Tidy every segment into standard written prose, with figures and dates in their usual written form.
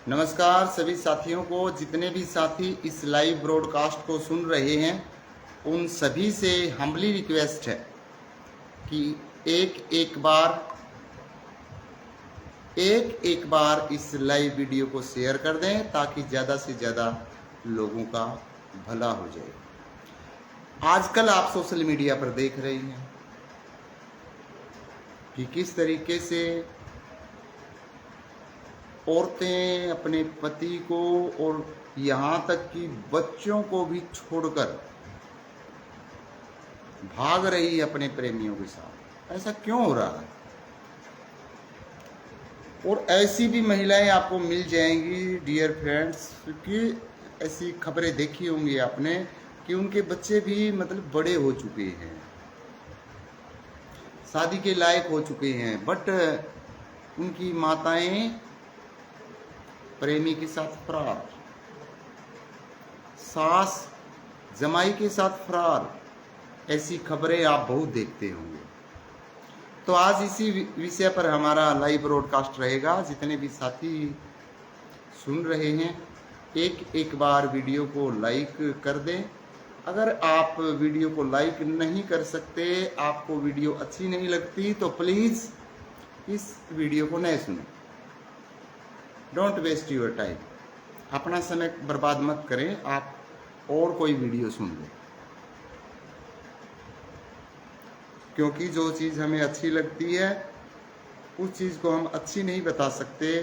नमस्कार सभी साथियों को। जितने भी साथी इस लाइव ब्रॉडकास्ट को सुन रहे हैं उन सभी से हम्बली रिक्वेस्ट है कि एक बार इस लाइव वीडियो को शेयर कर दें ताकि ज़्यादा से ज़्यादा लोगों का भला हो जाए। आजकल आप सोशल मीडिया पर देख रही हैं कि किस तरीके से औरतें अपने पति को और यहाँ तक कि बच्चों को भी छोड़कर भाग रही है अपने प्रेमियों के साथ। ऐसा क्यों हो रहा है? और ऐसी भी महिलाएं आपको मिल जाएंगी डियर फ्रेंड्स, क्योंकि ऐसी खबरें देखी होंगी आपने कि उनके बच्चे भी मतलब बड़े हो चुके हैं, शादी के लायक हो चुके हैं, बट उनकी माताएं प्रेमी के साथ फरार, सास जमाई के साथ फरार। ऐसी खबरें आप बहुत देखते होंगे। तो आज इसी विषय पर हमारा लाइव ब्रॉडकास्ट रहेगा। जितने भी साथी सुन रहे हैं एक बार वीडियो को लाइक कर दें। अगर आप वीडियो को लाइक नहीं कर सकते, आपको वीडियो अच्छी नहीं लगती, तो प्लीज़ इस वीडियो को नहीं सुनें। Don't waste your time. अपना समय बर्बाद मत करें, आप और कोई वीडियो सुन लें। क्योंकि जो चीज़ हमें अच्छी लगती है उस चीज़ को हम अच्छी नहीं बता सकते,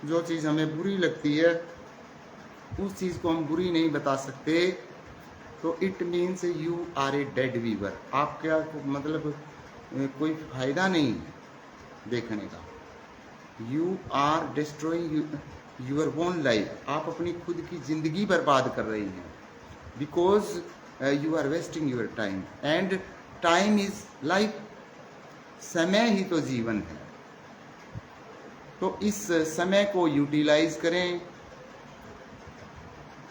जो चीज़ हमें बुरी लगती है उस चीज़ को हम बुरी नहीं बता सकते। तो it means you are a dead viewer. आप क्या मतलब कोई फ़ायदा नहीं है देखने का। You are destroying your own life. आप अपनी खुद की ज़िंदगी बर्बाद कर रही हैं because you are wasting your time and time is life. समय ही तो जीवन है। तो इस समय को यूटिलाइज करें।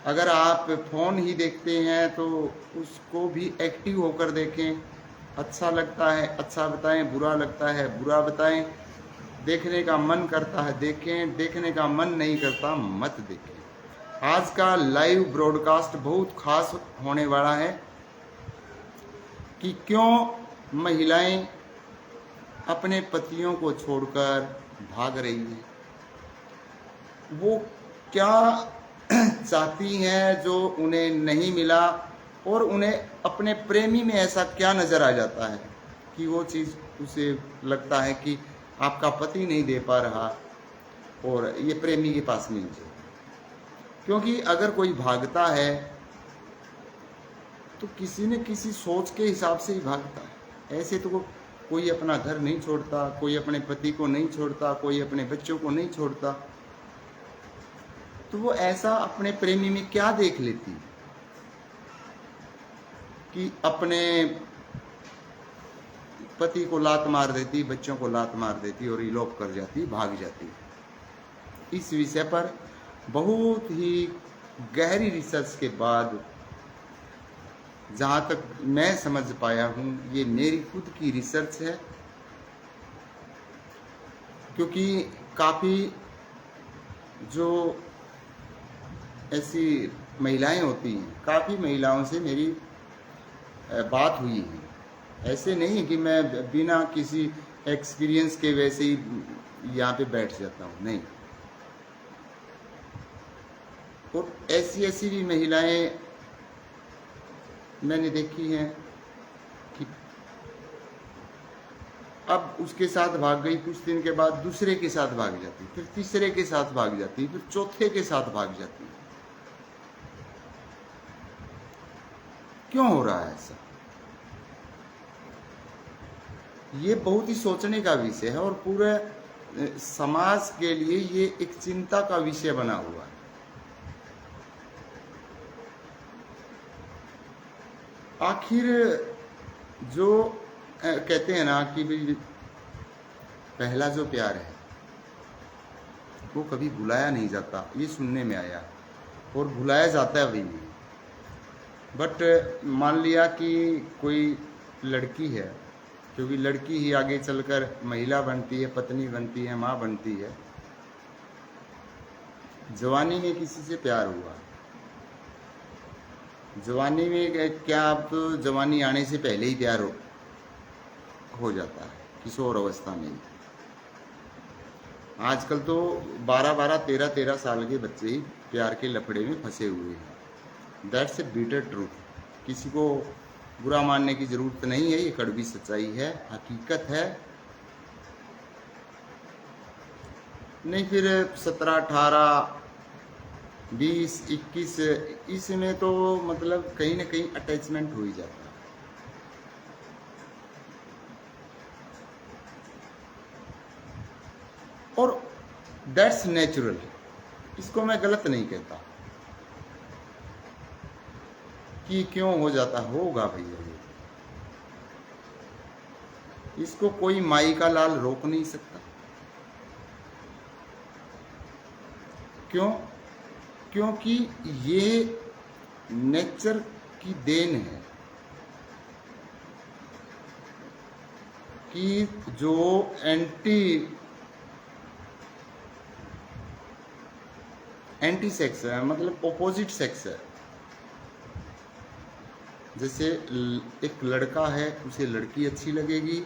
अगर आप फ़ोन ही देखते हैं तो उसको भी एक्टिव होकर देखें। अच्छा लगता है अच्छा बताएं, बुरा लगता है बुरा बताएं। देखने का मन करता है देखें, देखने का मन नहीं करता मत देखें। आज का लाइव ब्रॉडकास्ट बहुत खास होने वाला है कि क्यों महिलाएं अपने पतियों को छोड़कर भाग रही हैं। वो क्या चाहती हैं जो उन्हें नहीं मिला, और उन्हें अपने प्रेमी में ऐसा क्या नज़र आ जाता है कि वो चीज़ उसे लगता है कि आपका पति नहीं दे पा रहा और ये प्रेमी के पास मिल जाए। क्योंकि अगर कोई भागता है तो किसी न किसी सोच के हिसाब से ही भागता है। ऐसे तो कोई अपना घर नहीं छोड़ता, कोई अपने पति को नहीं छोड़ता, कोई अपने बच्चों को नहीं छोड़ता। तो वो ऐसा अपने प्रेमी में क्या देख लेती कि अपने पति को लात मार देती, बच्चों को लात मार देती और इलोप कर जाती, भाग जाती। इस विषय पर बहुत ही गहरी रिसर्च के बाद जहाँ तक मैं समझ पाया हूँ, ये मेरी खुद की रिसर्च है, क्योंकि काफ़ी जो ऐसी महिलाएं होती हैं, काफ़ी महिलाओं से मेरी बात हुई है। ऐसे नहीं कि मैं बिना किसी एक्सपीरियंस के वैसे ही यहाँ पे बैठ जाता हूँ, नहीं। और ऐसी भी महिलाएं मैंने देखी हैं कि अब उसके साथ भाग गई, कुछ दिन के बाद दूसरे के साथ भाग जाती, फिर तीसरे के साथ भाग जाती, फिर चौथे के साथ भाग जाती। क्यों हो रहा है ऐसा? ये बहुत ही सोचने का विषय है और पूरे समाज के लिए ये एक चिंता का विषय बना हुआ है। आखिर जो कहते हैं ना कि भाई पहला जो प्यार है वो कभी भुलाया नहीं जाता, ये सुनने में आया, और भुलाया जाता है भी नहीं। बट मान लिया कि कोई लड़की है, क्योंकि लड़की ही आगे चलकर महिला बनती है, पत्नी बनती है, माँ बनती है। जवानी में किसी से प्यार हुआ, जवानी में क्या, अब तो जवानी आने से पहले ही प्यार हो जाता है, किशोर अवस्था में। आजकल तो 12-12, 13-13 साल के बच्चे ही प्यार के लफड़े में फंसे हुए हैं। That's a bitter truth. किसी को बुरा मानने की ज़रूरत नहीं है, ये कड़वी सच्चाई है, हकीकत है। नहीं फिर 17, 18, 20, 21 इसमें तो मतलब कहीं ना कहीं अटैचमेंट हो ही जाता है। और दैट्स नेचुरल, इसको मैं गलत नहीं कहता कि क्यों हो जाता, होगा भैया, इसको कोई माई का लाल रोक नहीं सकता। क्यों? क्योंकि ये नेचर की देन है कि जो एंटी सेक्स है, मतलब ऑपोजिट सेक्स है, जैसे एक लड़का है उसे लड़की अच्छी लगेगी,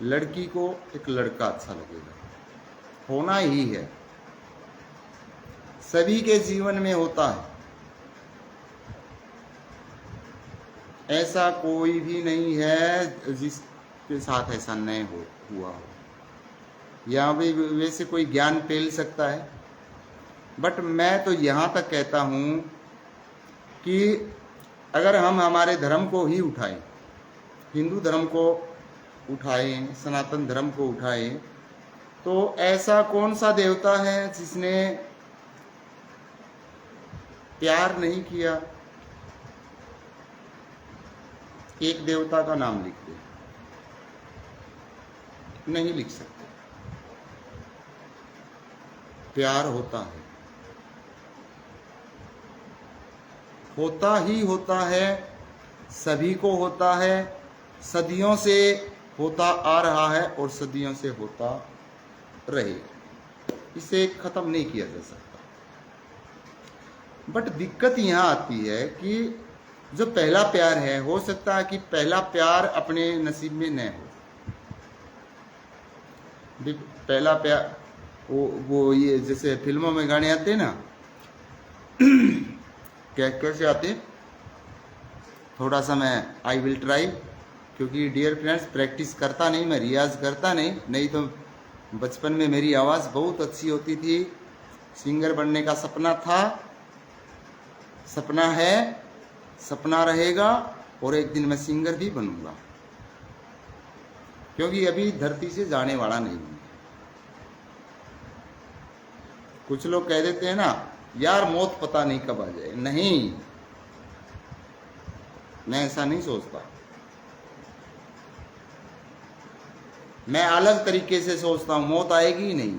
लड़की को एक लड़का अच्छा लगेगा, होना ही है, सभी के जीवन में होता है। ऐसा कोई भी नहीं है जिसके साथ ऐसा नहीं हुआ हो। यहाँ भी वैसे कोई ज्ञान फैल सकता है, बट मैं तो यहाँ तक कहता हूँ कि अगर हम हमारे धर्म को ही उठाएं, हिंदू धर्म को उठाएं, सनातन धर्म को उठाएं, तो ऐसा कौन सा देवता है जिसने प्यार नहीं किया? एक देवता का नाम लिख दे, नहीं लिख सकते। प्यार होता है, होता ही होता है, सभी को होता है, सदियों से होता आ रहा है और सदियों से होता रहेगा, इसे खत्म नहीं किया जा सकता। बट दिक्कत यहाँ आती है कि जो पहला प्यार है, हो सकता है कि पहला प्यार अपने नसीब में न हो। पहला प्यार वो ये जैसे फिल्मों में गाने आते हैं ना, कैसे आते, थोड़ा सा मैं आई विल ट्राई, क्योंकि डियर फ्रेंड्स प्रैक्टिस करता नहीं, मैं रियाज करता नहीं तो बचपन में मेरी आवाज़ बहुत अच्छी होती थी, सिंगर बनने का सपना था, सपना है, सपना रहेगा, और एक दिन मैं सिंगर भी बनूंगा, क्योंकि अभी धरती से जाने वाला नहीं हूं। कुछ लोग कह देते हैं ना, यार मौत पता नहीं कब आ जाए, नहीं, मैं ऐसा नहीं सोचता। मैं अलग तरीके से सोचता हूं, मौत आएगी ही नहीं।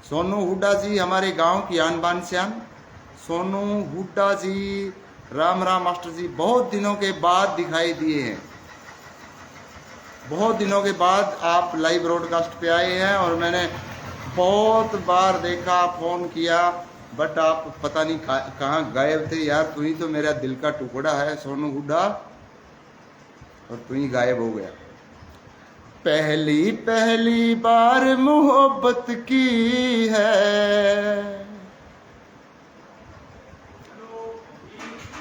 सोनू हुड्डा जी हमारे गांव की आन बान शान, सोनू हुड्डा जी, राम मास्टर जी बहुत दिनों के बाद दिखाई दिए हैं, बहुत दिनों के बाद आप लाइव ब्रॉडकास्ट पे आए हैं, और मैंने बहुत बार देखा, फोन किया, बट आप पता नहीं कहाँ गायब थे। यार तू ही तो मेरा दिल का टुकड़ा है सोनू हुड्डा, और तू ही गायब हो गया। पहली पहली बार मोहब्बत की है,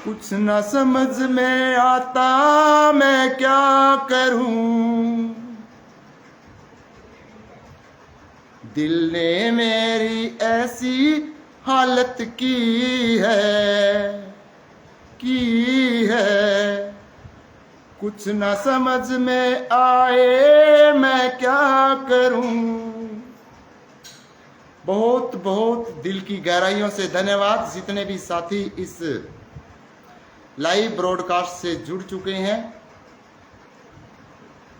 कुछ न समझ में आता मैं क्या करूं, दिल ने मेरी ऐसी हालत की है, कुछ न समझ में आए मैं क्या करूं। बहुत बहुत दिल की गहराइयों से धन्यवाद जितने भी साथी इस लाइव ब्रॉडकास्ट से जुड़ चुके हैं,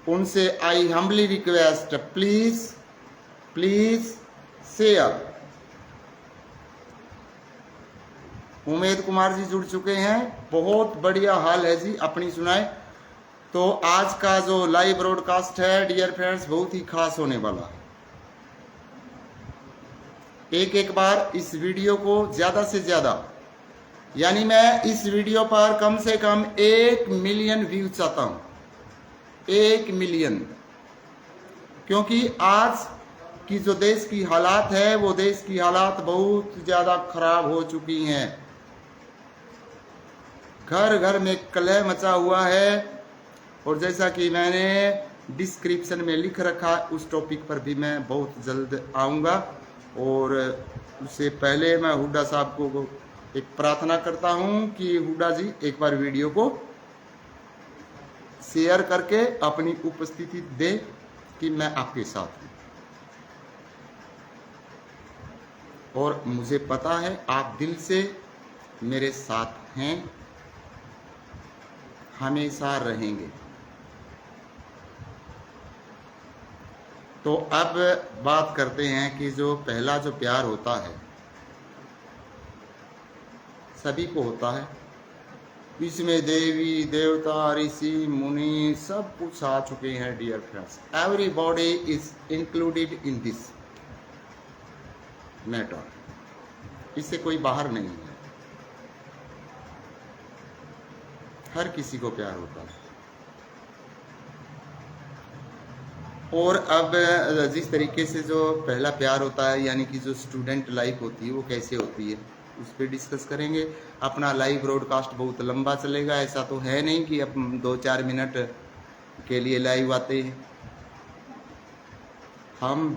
उनसे I humbly request, please share. Umed Kumar ji जुड़ चुके हैं, बहुत बढ़िया हाल है जी, अपनी सुनाए। तो आज का जो लाइव ब्रॉडकास्ट है डियर फ्रेंड्स, बहुत ही खास होने वाला है। एक बार इस वीडियो को ज़्यादा से ज़्यादा, यानी मैं इस वीडियो पर कम से कम 1 मिलियन व्यूज चाहता हूँ, 1 मिलियन। क्योंकि आज की जो देश की हालात है, वो देश की हालात बहुत ज़्यादा खराब हो चुकी हैं। घर घर में कलह मचा हुआ है, और जैसा कि मैंने डिस्क्रिप्शन में लिख रखा, उस टॉपिक पर भी मैं बहुत जल्द आऊँगा। और उससे पहले मैं हुड्डा साहब को एक प्रार्थना करता हूँ कि हुड्डा जी एक बार वीडियो को शेयर करके अपनी उपस्थिति दे कि मैं आपके साथ हूँ। और मुझे पता है आप दिल से मेरे साथ हैं, हमेशा रहेंगे। तो अब बात करते हैं कि जो पहला जो प्यार होता है, सभी को होता है। इसमें देवी देवता ऋषि मुनि सब कुछ आ चुके हैं dear friends. Everybody is included in this matter, इससे कोई बाहर नहीं है। हर किसी को प्यार होता है। और अब जिस तरीके से जो पहला प्यार होता है, यानी कि जो स्टूडेंट लाइफ होती है, वो कैसे होती है, उस पर डिस्कस करेंगे। अपना लाइव ब्रॉडकास्ट बहुत लंबा चलेगा, ऐसा तो है नहीं कि अब 2-4 मिनट के लिए लाइव आते हैं। हम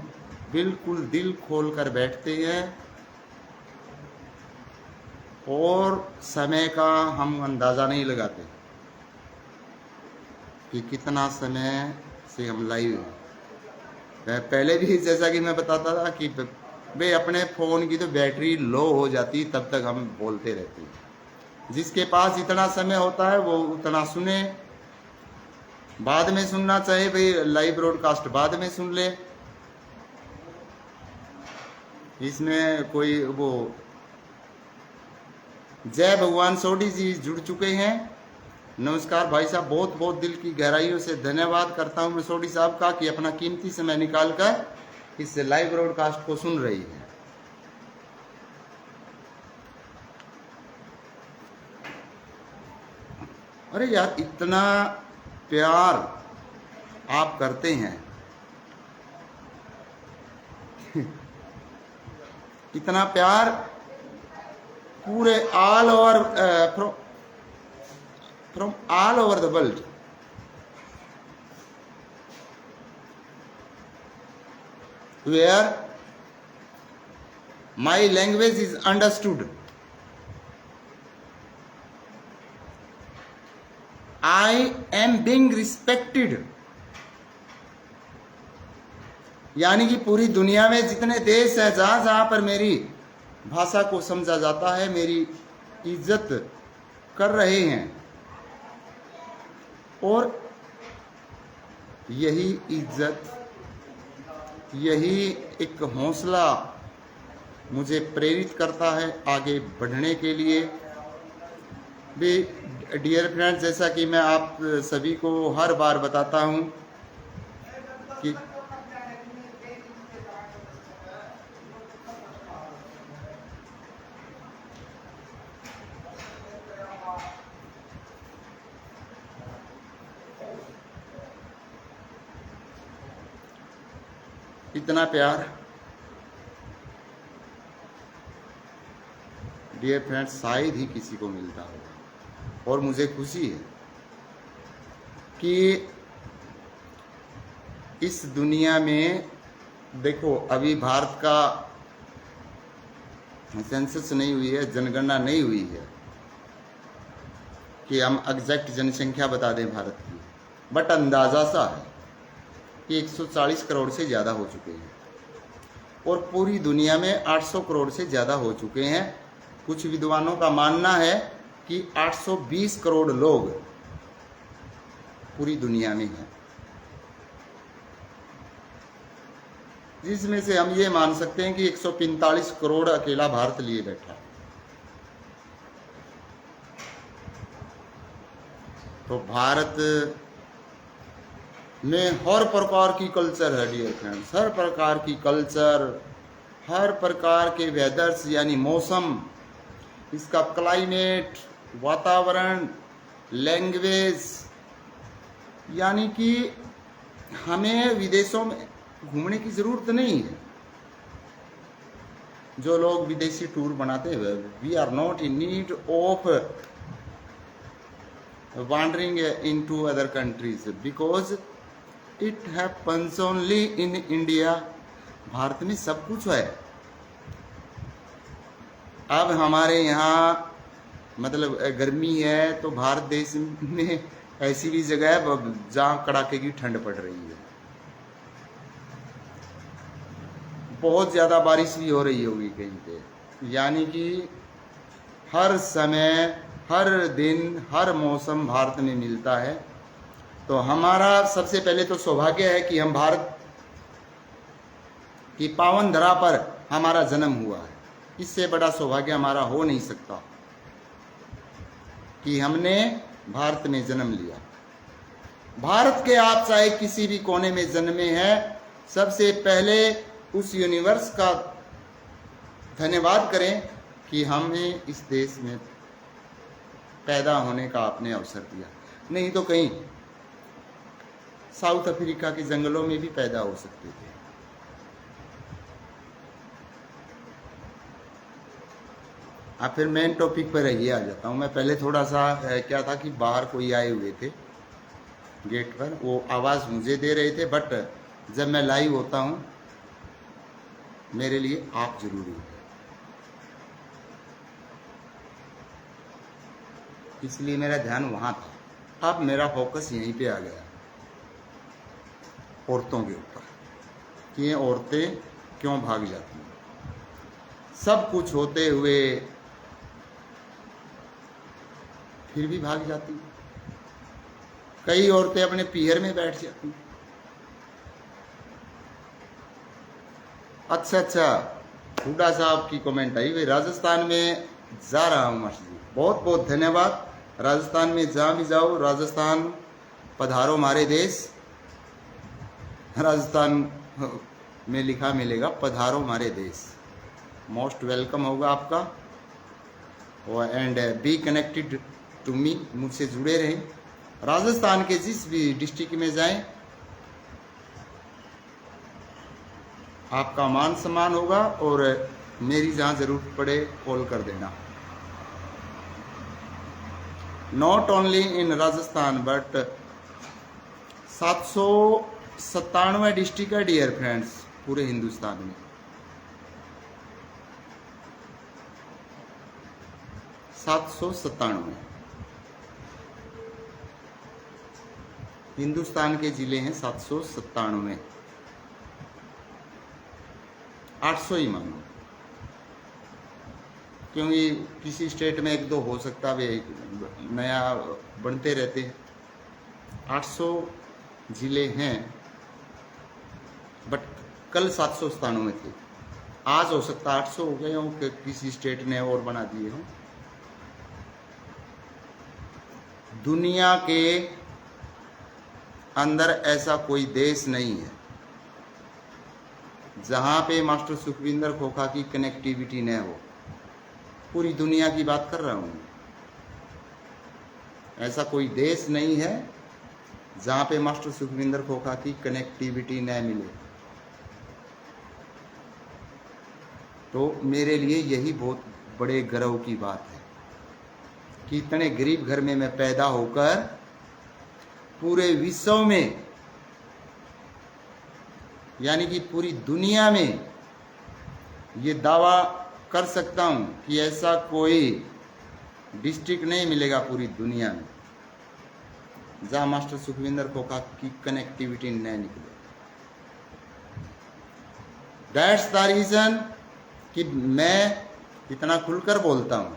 बिल्कुल दिल खोल कर बैठते हैं और समय का हम अंदाज़ा नहीं लगाते कि कितना समय से हम लाइव हैं। पहले भी जैसा कि मैं बताता था कि भाई अपने फ़ोन की तो बैटरी लो हो जाती, तब तक हम बोलते रहते हैं। जिसके पास इतना समय होता है वो उतना सुने, बाद में सुनना चाहे भाई लाइव ब्रॉडकास्ट बाद में सुन ले, इसमें कोई वो। जय भगवान सोडी जी जुड़ चुके हैं। नमस्कार भाई साहब, बहुत बहुत दिल की गहराइयों से धन्यवाद करता हूं मैं सोडी साहब का कि अपना कीमती समय निकालकर इस लाइव ब्रॉडकास्ट को सुन रही है। अरे यार, इतना प्यार आप करते हैं इतना प्यार पूरे all over from all over the world, where my language is understood. I am being respected. यानी कि पूरी दुनिया में जितने देश हैं, जहाँ जहाँ पर मेरी भाषा को समझा जाता है, मेरी इज्जत कर रहे हैं। और यही इज्जत, यही एक हौसला मुझे प्रेरित करता है आगे बढ़ने के लिए भी। डियर फ्रेंड्स, जैसा कि मैं आप सभी को हर बार बताता हूं कि इतना प्यार डियर फ्रेंड्स शायद ही किसी को मिलता होगा। और मुझे खुशी है कि इस दुनिया में, देखो अभी भारत का सेंसस नहीं हुई है, जनगणना नहीं हुई है कि हम एग्जैक्ट जनसंख्या बता दें भारत की, बट अंदाज़ा सा है कि 140 करोड़ से ज़्यादा हो चुके हैं और पूरी दुनिया में 800 करोड़ से ज़्यादा हो चुके हैं। कुछ विद्वानों का मानना है कि 820 करोड़ लोग पूरी दुनिया में हैं, जिसमें से हम ये मान सकते हैं कि 145 करोड़ अकेला भारत लिए बैठा है। तो भारत में हर प्रकार की कल्चर है डियर फ्रेंड्स, हर प्रकार की कल्चर, हर प्रकार के वेदर्स यानी मौसम, इसका क्लाइमेट, वातावरण, लैंग्वेज, यानी कि हमें विदेशों में घूमने की ज़रूरत नहीं है। जो लोग विदेशी टूर बनाते हैं, we are not in need of wandering into other countries because it happens only in India। Bharat में सब कुछ है। अब हमारे यहाँ मतलब गर्मी है तो भारत देश में ऐसी भी जगह है जहाँ कड़ाके की ठंड पड़ रही है, बहुत ज़्यादा बारिश भी हो रही होगी कहीं पे, यानी कि हर समय, हर दिन, हर मौसम भारत में मिलता है। तो हमारा सबसे पहले तो सौभाग्य है कि हम भारत की पावन धरा पर हमारा जन्म हुआ है। इससे बड़ा सौभाग्य हमारा हो नहीं सकता कि हमने भारत में जन्म लिया। भारत के आप चाहे किसी भी कोने में जन्मे हैं, सबसे पहले उस यूनिवर्स का धन्यवाद करें कि हमें इस देश में पैदा होने का आपने अवसर दिया। नहीं तो कहीं साउथ अफ्रीका के जंगलों में भी पैदा हो सकते थे। अब फिर मेन टॉपिक पर ही आ जाता हूँ मैं। पहले थोड़ा सा क्या था कि बाहर कोई आए हुए थे गेट पर, वो आवाज़ मुझे दे रहे थे, बट जब मैं लाइव होता हूँ मेरे लिए आप जरूरी है, इसलिए मेरा ध्यान वहाँ था। अब मेरा फोकस यहीं पे आ गया, औरतों के ऊपर, कि ये औरतें क्यों भाग जाती हैं। सब कुछ होते हुए फिर भी भाग जाती हैं। कई औरतें अपने पीहर में बैठ जाती हैं। अच्छा, हुडा साहब की कमेंट आई, वे राजस्थान में जा रहा हूँ मस्जिद। बहुत बहुत धन्यवाद। राजस्थान में जहाँ भी जाओ, राजस्थान पधारो मारे देश। राजस्थान में लिखा मिलेगा पधारो मारे देश। मोस्ट वेलकम होगा आपका। And be connected to me, मुझसे जुड़े रहें। राजस्थान के जिस भी डिस्ट्रिक्ट में जाएं, आपका मान सम्मान होगा, और मेरी जहाँ ज़रूरत पड़े कॉल कर देना। Not only in Rajasthan but 797 district है डियर फ्रेंड्स पूरे हिंदुस्तान में। 797 हिंदुस्तान के जिले हैं। 797, 800 ही मानो, क्योंकि किसी स्टेट में एक दो हो सकता है, नया बनते रहते हैं। 800 जिले हैं, बट कल 797 थे। आज हो सकता है 800 हो गए हों, कि किसी स्टेट ने और बना दिए हों। दुनिया के अंदर ऐसा कोई देश नहीं है जहाँ पे मास्टर सुखविंदर खोखा की कनेक्टिविटी न हो। पूरी दुनिया की बात कर रहा हूँ। ऐसा कोई देश नहीं है जहाँ पे मास्टर सुखविंदर खोखा की कनेक्टिविटी न मिले। तो मेरे लिए यही बहुत बड़े गर्व की बात है कि इतने गरीब घर में मैं पैदा होकर पूरे विश्व में, यानी कि पूरी दुनिया में ये दावा कर सकता हूँ कि ऐसा कोई डिस्ट्रिक्ट नहीं मिलेगा पूरी दुनिया में जहाँ मास्टर सुखविंदर खोखा की कनेक्टिविटी न निकले। दैट्स द रीज़न कि मैं इतना खुलकर बोलता हूँ।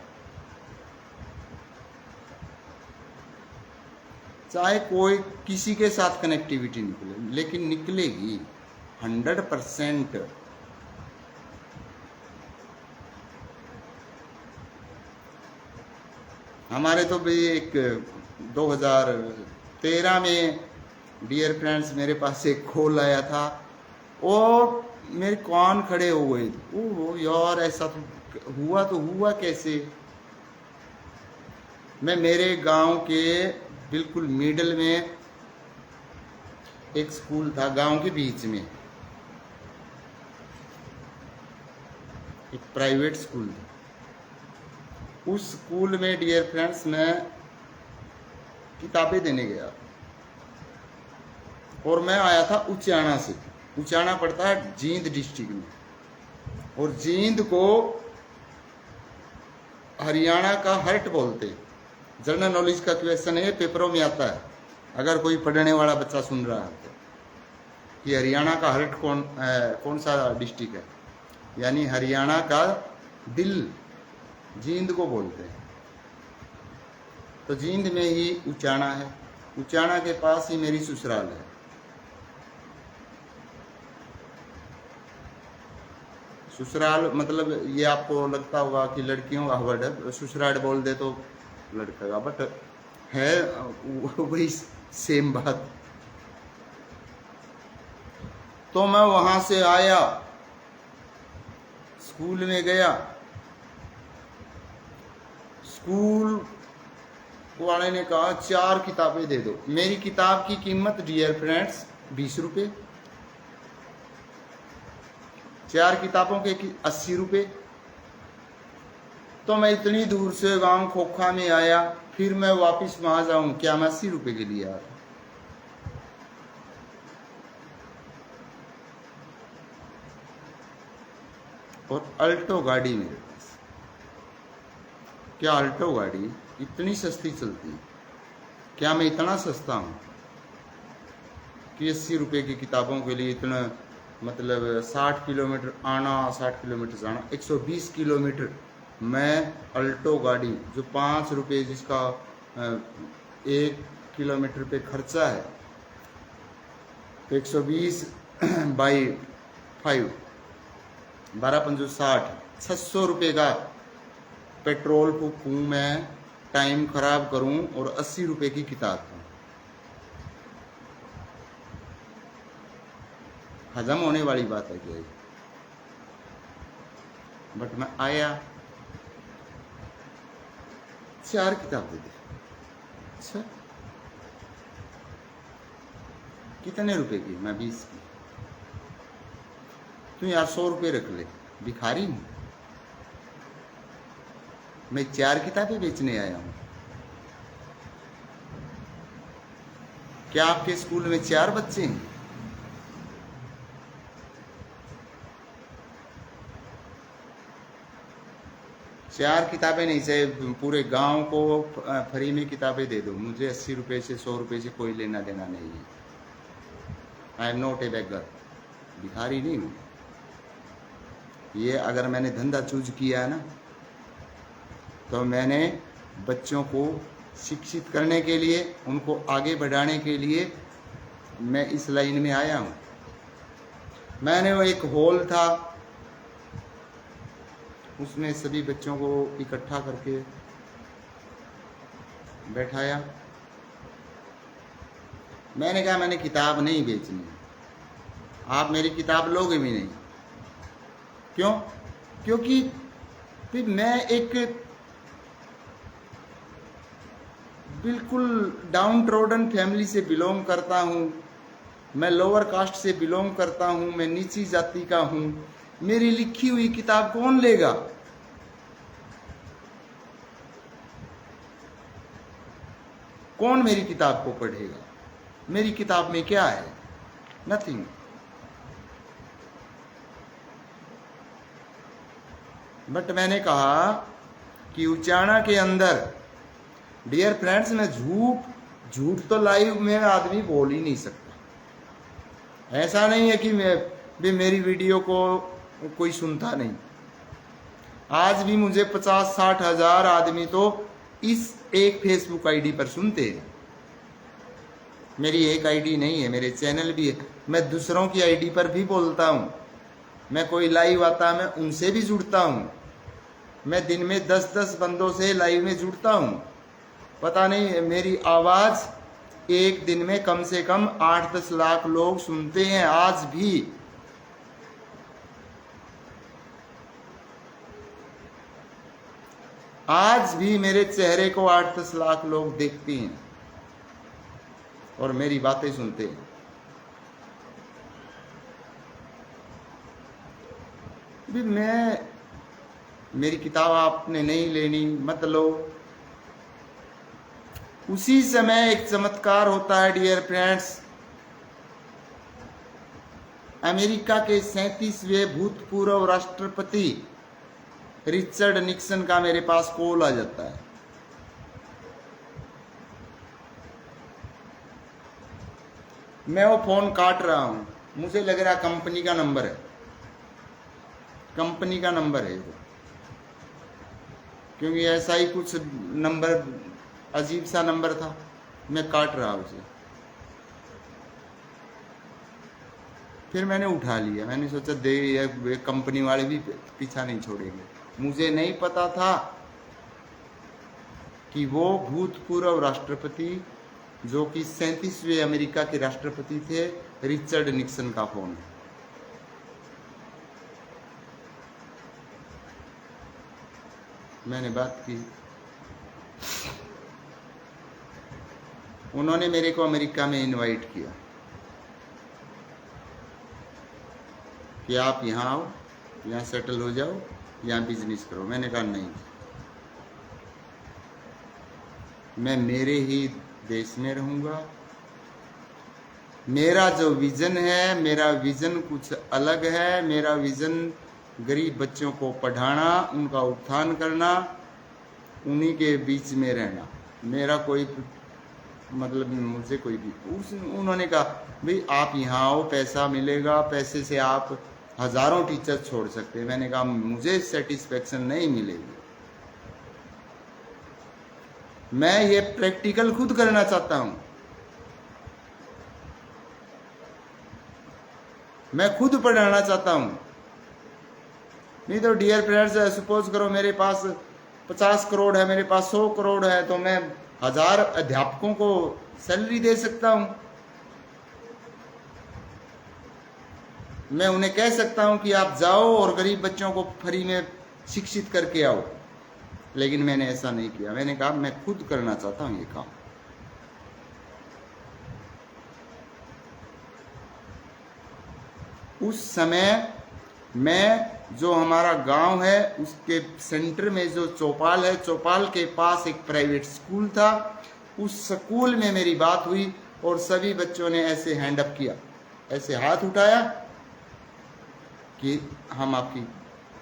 चाहे कोई किसी के साथ कनेक्टिविटी निकले, लेकिन निकलेगी 100%। हमारे तो भी एक 2013 में डियर फ्रेंड्स मेरे पास एक कॉल आया था और मेरे कान खड़े हो गए। ओ यार, ऐसा तो हुआ कैसे। मैं मेरे गांव के बिल्कुल मिडल में एक स्कूल था, गांव के बीच में एक प्राइवेट स्कूल था। उस स्कूल में डियर फ्रेंड्स मैं किताबें देने गया और मैं आया था उचाना से। उचाना पड़ता है जींद डिस्ट्रिक्ट में, और जींद को हरियाणा का हर्ट बोलते हैं। जनरल नॉलेज का क्वेश्चन है, पेपरों में आता है, अगर कोई पढ़ने वाला बच्चा सुन रहा है तो, कि हरियाणा का हर्ट कौन सा डिस्ट्रिक्ट है, यानी हरियाणा का दिल जींद को बोलते हैं। तो जींद में ही उचाना है, उचाना के पास ही मेरी ससुराल है। ससुराल मतलब ये आपको लगता होगा कि लड़कियों का वर्ड है, ससुराल बोल दे तो लड़का का, बट है वही सेम बात। तो मैं वहां से आया, स्कूल में गया, स्कूल वाले ने कहा 4 किताबें दे दो। मेरी किताब की कीमत डियर फ्रेंड्स 20 रुपये, 4 किताबों के 80 रुपये। तो मैं इतनी दूर से गांव खोखा में आया, फिर मैं वापस वहां जाऊं, क्या मैं 80 रुपये के लिए आ रहा। और अल्टो गाड़ी मेरे पास, क्या अल्टो गाड़ी इतनी सस्ती चलती है? क्या मैं इतना सस्ता हूँ कि 80 रुपये की किताबों के लिए इतना, मतलब 60 किलोमीटर आना, 60 किलोमीटर जाना, 120 किलोमीटर मैं अल्टो गाड़ी, जो 5 रुपये जिसका 1 किलोमीटर पे खर्चा है, 120 बाई 5, 12×5 = 600 रुपये का पेट्रोल फूकूँ मैं, टाइम खराब करूं और 80 रुपये की किताब दूं। हजम होने वाली बात है क्या? बट मैं आया, 4 किताब दे दी। अच्छा, कितने रुपए की? मैं 20 की। तू यार 100 रुपये रख ले, भिखारी हूं मैं, 4 किताबें बेचने आया हूं। क्या आपके स्कूल में 4 बच्चे हैं? चार किताबें नहीं चाहिए, पूरे गांव को फ्री में किताबें दे दो। मुझे 80 रुपये से 100 रुपये से कोई लेना देना नहीं है। आई एम नॉट ए बेगर, भिखारी नहीं हूँ। ये अगर मैंने धंधा चूज किया है ना, तो मैंने बच्चों को शिक्षित करने के लिए, उनको आगे बढ़ाने के लिए मैं इस लाइन में आया हूँ। मैंने वो एक हॉल था, उसमें सभी बच्चों को इकट्ठा करके बैठाया। मैंने कहा मैंने किताब नहीं बेचनी, आप मेरी किताब लोगे भी नहीं। क्यों? क्योंकि फिर मैं एक बिल्कुल डाउन ट्रोडन फैमिली से बिलोंग करता हूँ, मैं लोअर कास्ट से बिलोंग करता हूँ, मैं नीची जाति का हूँ। मेरी लिखी हुई किताब कौन लेगा? कौन मेरी किताब को पढ़ेगा? मेरी किताब में क्या है? नथिंग। बट मैंने कहा कि उचाना के अंदर, डियर फ्रेंड्स, मैं झूठ तो लाइव में आदमी बोल ही नहीं सकता। ऐसा नहीं है कि भी मेरी वीडियो को कोई सुनता नहीं। आज भी मुझे 50-60 हजार आदमी तो इस एक फेसबुक आईडी पर सुनते हैं। मेरी एक आईडी नहीं है, मेरे चैनल भी है। मैं दूसरों की आईडी पर भी बोलता हूँ। मैं कोई लाइव आता, मैं उनसे भी जुड़ता हूँ। मैं दिन में 10-10 बंदों से लाइव में जुड़ता हूँ। पता नहीं, मेरी आवाज़ एक दिन में कम से कम 8-10 लाख लोग सुनते हैं आज भी। आज भी मेरे चेहरे को 8-10 लाख लोग देखते हैं और मेरी बातें सुनते हैं। भी मेरी किताब आपने नहीं लेनी, मत लो। उसी समय एक चमत्कार होता है डियर फ्रेंड्स। अमेरिका के 37वें भूतपूर्व राष्ट्रपति रिचर्ड निक्सन का मेरे पास कॉल आ जाता है। मैं वो फोन काट रहा हूं, मुझे लग रहा कंपनी का नंबर है, कंपनी का नंबर है वो, क्योंकि ऐसा ही कुछ नंबर, अजीब सा नंबर था। मैं काट रहा उसे, फिर मैंने उठा लिया। मैंने सोचा दे, ये कंपनी वाले भी पीछा नहीं छोड़ेंगे। मुझे नहीं पता था कि वो भूतपूर्व राष्ट्रपति, जो कि 37वें अमेरिका के राष्ट्रपति थे, रिचर्ड निक्सन का फोन है। मैंने बात की, उन्होंने मेरे को अमेरिका में इनवाइट किया कि आप यहाँ आओ, यहाँ सेटल हो जाओ, यहाँ बिजनेस करो। मैंने कहा नहीं, मैं मेरे ही देश में रहूँगा। मेरा जो विज़न है, मेरा विज़न कुछ अलग है। मेरा विज़न गरीब बच्चों को पढ़ाना, उनका उत्थान करना, उन्हीं के बीच में रहना। मेरा कोई मतलब, मुझे कोई भी उन्होंने कहा भाई आप यहाँ आओ, पैसा मिलेगा, पैसे से आप हजारों टीचर छोड़ सकते हैं। मैंने कहा मुझे सेटिस्फेक्शन नहीं मिलेगी, मैं ये प्रैक्टिकल खुद करना चाहता हूं। मैं खुद पढ़ाना चाहता हूं। नहीं तो डियर फ्रेंड्स, सपोज करो मेरे पास 50 करोड़ है, मेरे पास 100 करोड़ है, तो मैं 1000 अध्यापकों को सैलरी दे सकता हूं। मैं उन्हें कह सकता हूं कि आप जाओ और गरीब बच्चों को फ्री में शिक्षित करके आओ। लेकिन मैंने ऐसा नहीं किया। मैंने कहा मैं खुद करना चाहता हूं ये काम। उस समय मैं, जो हमारा गांव है उसके सेंटर में जो चौपाल है, चौपाल के पास एक प्राइवेट स्कूल था। उस स्कूल में मेरी बात हुई और सभी बच्चों ने ऐसे हैंड अप किया, ऐसे हाथ उठाया कि हम आपकी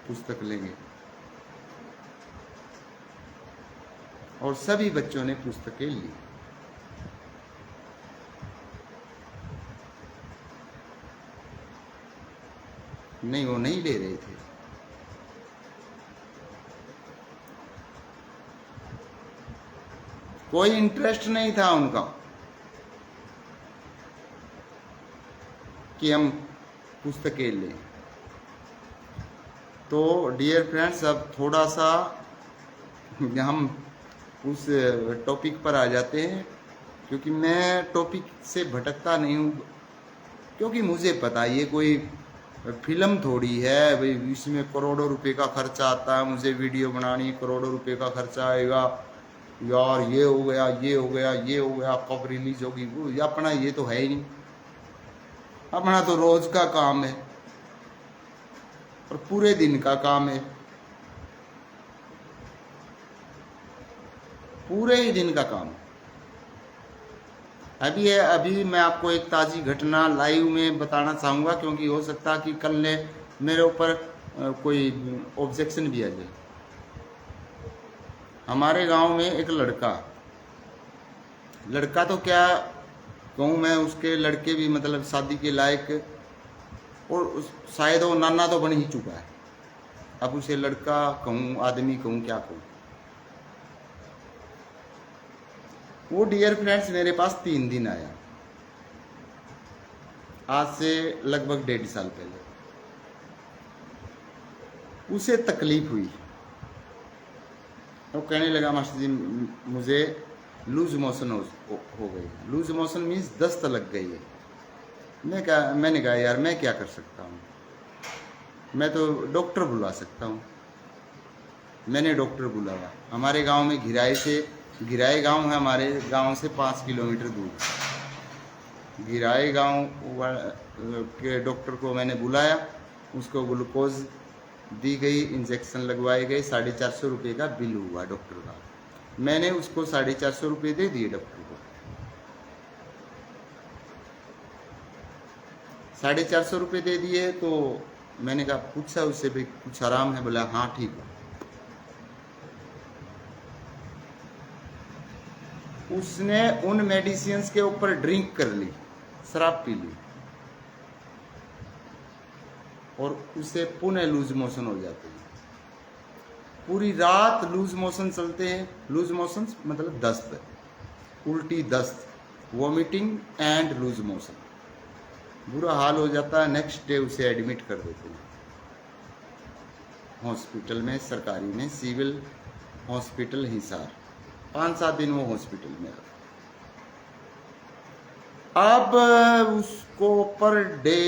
पुस्तक लेंगे, और सभी बच्चों ने पुस्तकें ली। नहीं, वो नहीं ले रहे थे। कोई इंटरेस्ट नहीं था उनका कि हम पुस्तकें लें। तो डियर फ्रेंड्स, अब थोड़ा सा हम उस टॉपिक पर आ जाते हैं, क्योंकि मैं टॉपिक से भटकता नहीं हूँ। क्योंकि मुझे पता ये कोई फिल्म थोड़ी है भाई, इसमें करोड़ों रुपए का खर्चा आता है, मुझे वीडियो बनानी, करोड़ों रुपए का खर्चा आएगा यार, ये हो गया, ये हो गया, ये हो गया, कब रिलीज होगी। वो अपना ये तो है ही नहीं। अपना तो रोज का काम है और पूरे दिन का काम है, पूरे ही दिन का काम। अभी मैं आपको एक ताज़ी घटना लाइव में बताना चाहूँगा, क्योंकि हो सकता है कि कल ने मेरे ऊपर कोई ऑब्जेक्शन भी आ जाए। हमारे गांव में एक लड़का तो क्या कहूँ मैं, उसके लड़के भी मतलब शादी के लायक, और शायद वो नाना तो बन ही चुका है। अब उसे लड़का कहूँ, आदमी कहूँ, क्या कहूँ। वो डियर फ्रेंड्स मेरे पास 3 दिन आया, आज से लगभग 1.5 साल पहले। उसे तकलीफ हुई, वो कहने लगा मास्टर जी मुझे लूज मोशन हो गई। लूज मोशन मीन्स दस्त लग गई है। मैंने कहा यार मैं क्या कर सकता हूँ, मैं तो डॉक्टर बुला सकता हूँ। मैंने डॉक्टर बुलाया। हमारे गांव में घिराई गांव है, हमारे गांव से 5 किलोमीटर दूर। घिराई गांव के डॉक्टर को मैंने बुलाया, उसको ग्लूकोज दी गई, इंजेक्शन लगवाए गए, 450 रुपये का बिल हुआ डॉक्टर का। मैंने उसको 450 रुपये दे दिए डॉक्टर को। 450 रुपये दे दिए तो मैंने कहा, पूछा उससे भाई कुछ आराम है? बोला हाँ ठीक है। उसने उन मेडिसिन्स के ऊपर ड्रिंक कर ली, शराब पी ली, और उसे पुनः लूज मोशन हो जाते हैं। पूरी रात लूज मोशन चलते हैं। लूज मोशन मतलब दस्त, उल्टी दस्त, वॉमिटिंग एंड लूज मोशन। बुरा हाल हो जाता है। नेक्स्ट डे उसे एडमिट कर देते हैं हॉस्पिटल में, सरकारी में, सिविल हॉस्पिटल हिसार। 5-7 दिन वो हॉस्पिटल में रहा। अब उसको पर डे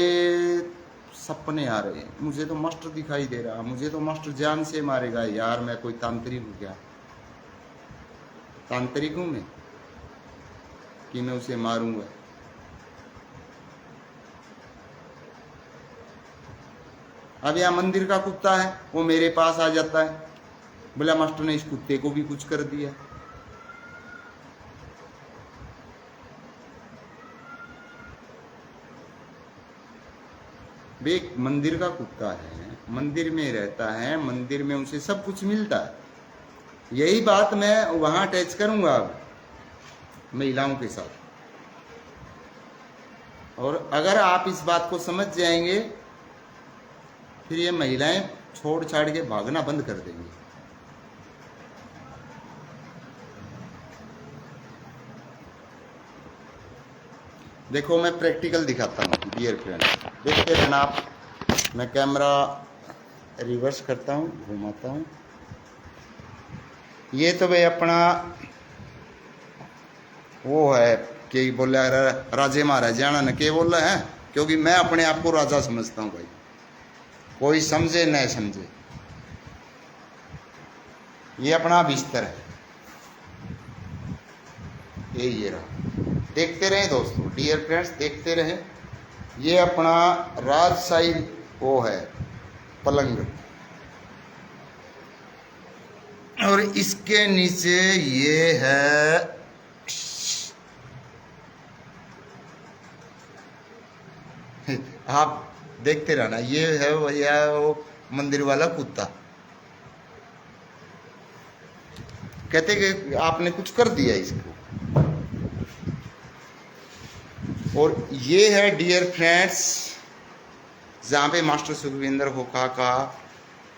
सपने आ रहे हैं। मुझे तो मास्टर दिखाई दे रहा, मुझे तो मास्टर जान से मारेगा। यार मैं कोई तांत्रिक हूँ क्या? तांत्रिक हूँ मैं कि मैं उसे मारूंगा? अब यहाँ मंदिर का कुत्ता है, वो मेरे पास आ जाता है, बोला मास्टर ने इस कुत्ते को भी कुछ कर दिया। वे एक मंदिर का कुत्ता है, मंदिर में रहता है, मंदिर में उसे सब कुछ मिलता है। यही बात मैं वहां अटैच करूंगा अब महिलाओं के साथ। और अगर आप इस बात को समझ जाएंगे, फिर ये महिलाएं छोड़ छाड़ के भागना बंद कर देंगी। देखो मैं प्रैक्टिकल दिखाता हूँ डियर फ्रेंड्स, देखते रहना आप। मैं कैमरा रिवर्स करता हूँ, घुमाता हूँ। ये तो भाई अपना वो है कि बोला राजे महाराजा ने के बोला है, क्योंकि मैं अपने आप को राजा समझता हूँ भाई, कोई समझे न समझे। ये अपना बिस्तर है, ये रहा। देखते रहे दोस्तों, डियर फ्रेंड्स देखते रहे। ये अपना राजशाही वो है पलंग, और इसके नीचे ये है आप देखते रहना। ये है भैया वो मंदिर वाला कुत्ता। कहते कि आपने कुछ कर दिया इसको। और ये है डियर फ्रेंड्स जहाँ पे मास्टर सुखविंदर होका का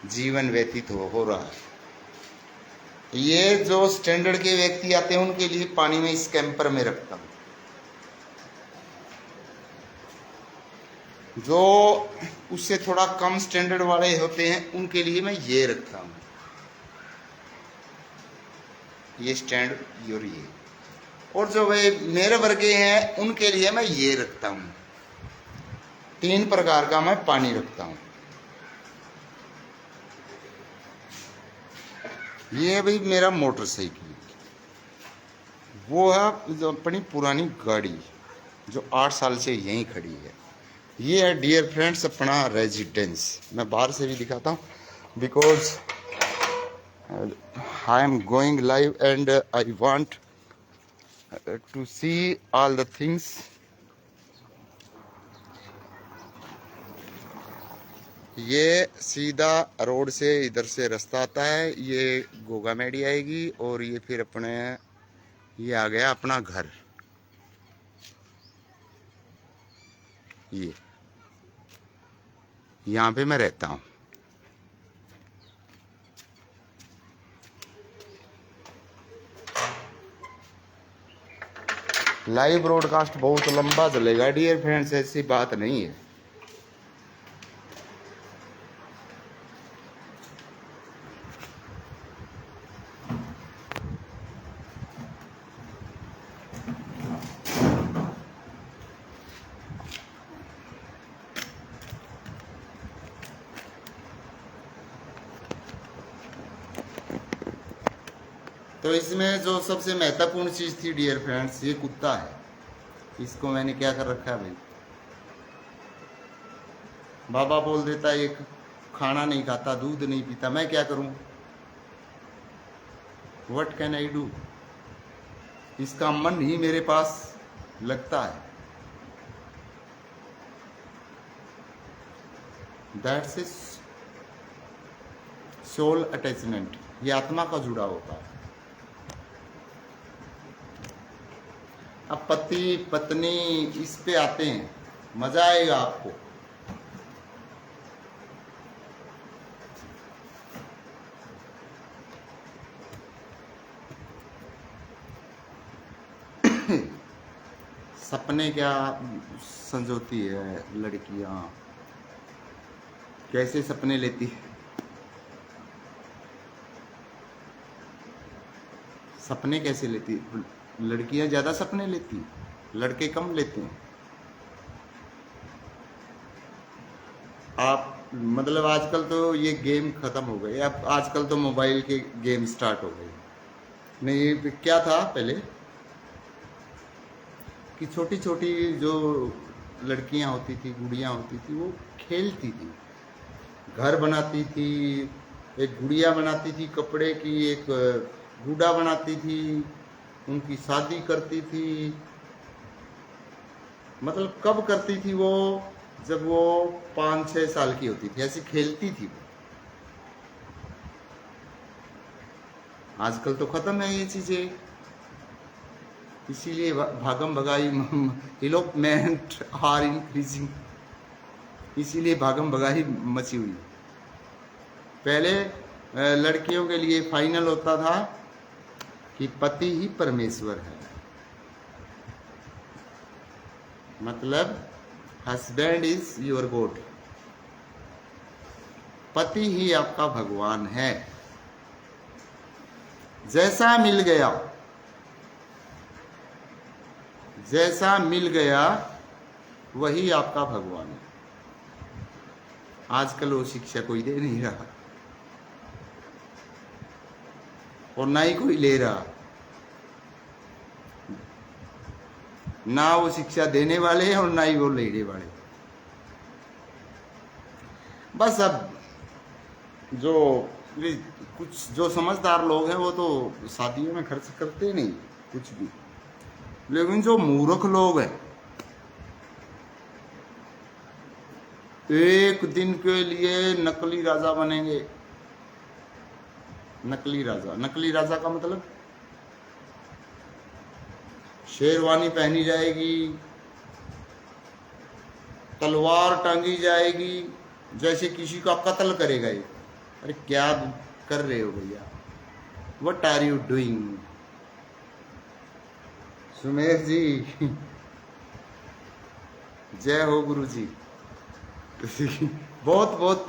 जीवन व्यतीत हो रहा है। ये जो स्टैंडर्ड के व्यक्ति आते हैं उनके लिए पानी में इस कैंपर में रखता हूँ। जो उससे थोड़ा कम स्टैंडर्ड वाले होते हैं उनके लिए मैं ये रखता हूँ, ये स्टैंड और ये। और जो वे मेरे वर्गे हैं उनके लिए मैं ये रखता हूँ। 3 प्रकार का मैं पानी रखता हूँ। ये भाई मेरा मोटरसाइकिल, वो है जो अपनी पुरानी गाड़ी जो 8 साल से यहीं खड़ी है। ये है डियर फ्रेंड्स अपना रेजिडेंस। मैं बाहर से भी दिखाता हूँ, because I am going live and I want to see all the things. ये सीधा रोड से इधर से रास्ता आता है, ये गोगा मेडी आएगी, और ये फिर अपने ये आ गया अपना घर। ये यहाँ पे मैं रहता हूँ। लाइव ब्रॉडकास्ट बहुत लंबा चलेगा डियर फ्रेंड्स, ऐसी बात नहीं है। तो इसमें जो सबसे महत्वपूर्ण चीज़ थी डियर फ्रेंड्स, ये कुत्ता है। इसको मैंने क्या कर रखा है भाई, बाबा बोल देता है ये खाना नहीं खाता, दूध नहीं पीता, मैं क्या करूं? What can I do? इसका मन ही मेरे पास लगता है। दैट्स इज सोल अटैचमेंट, ये आत्मा का जुड़ा होता है। अब पति पत्नी इस पे आते हैं, मजा आएगा आपको। सपने क्या संजोती है लड़कियां, कैसे सपने लेती है। सपने कैसे लेती है लड़कियां? ज्यादा सपने लेती हैं, लड़के कम लेते हैं। आप मतलब आजकल तो ये गेम खत्म हो गए, अब आजकल तो मोबाइल के गेम स्टार्ट हो गए। नहीं, क्या था पहले कि छोटी छोटी जो लड़कियां होती थी, गुड़ियां होती थी, वो खेलती थी, घर बनाती थी, एक गुड़िया बनाती थी कपड़े की, एक गुड्डा बनाती थी, उनकी शादी करती थी। मतलब कब करती थी वो? जब वो 5-6 साल की होती थी, ऐसी खेलती थी वो। आजकल तो खत्म है ये चीजें, इसीलिए भागम भगाई इलोपमेंट आर इंक्रीजिंग, इसीलिए भागम भगाई मची हुई। पहले लड़कियों के लिए फाइनल होता था कि पति ही परमेश्वर है, मतलब हस्बैंड इज योर गॉड, पति ही आपका भगवान है। जैसा मिल गया, जैसा मिल गया वही आपका भगवान है। आजकल वो शिक्षा कोई दे नहीं रहा और ना ही कोई ले रहा, ना वो शिक्षा देने वाले हैं और ना ही वो लेने वाले। बस अब जो कुछ जो समझदार लोग हैं वो तो शादियों में खर्च करते नहीं कुछ भी, लेकिन जो मूर्ख लोग हैं एक दिन के लिए नकली राजा बनेंगे। नकली राजा, नकली राजा का मतलब शेरवानी पहनी जाएगी, तलवार टांगी जाएगी, जैसे किसी का कत्ल करेगा ये। अरे क्या कर रहे हो भैया? What are you doing? Sumer ji जय हो गुरु जी। बहुत बहुत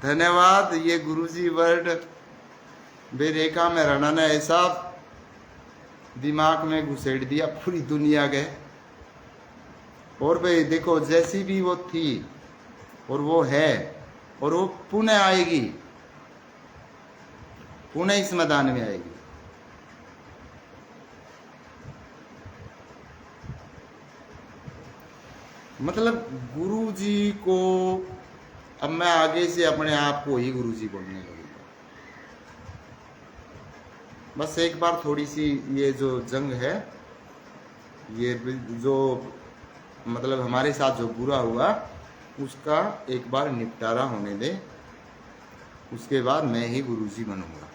धन्यवाद। ये गुरु जी वर्ड बेरेखा में राणा ने ऐसा दिमाग में घुसेड़ दिया पूरी दुनिया के। और भाई देखो, जैसी भी वो थी और वो है और वो पुनः आएगी, पुनः इस मैदान में आएगी। मतलब गुरु जी को अब मैं आगे से अपने आप को ही गुरु जी बोलने लगूंगा। बस एक बार थोड़ी सी ये जो जंग है, ये जो मतलब हमारे साथ जो बुरा हुआ उसका एक बार निपटारा होने दे, उसके बाद मैं ही गुरुजी बनूंगा।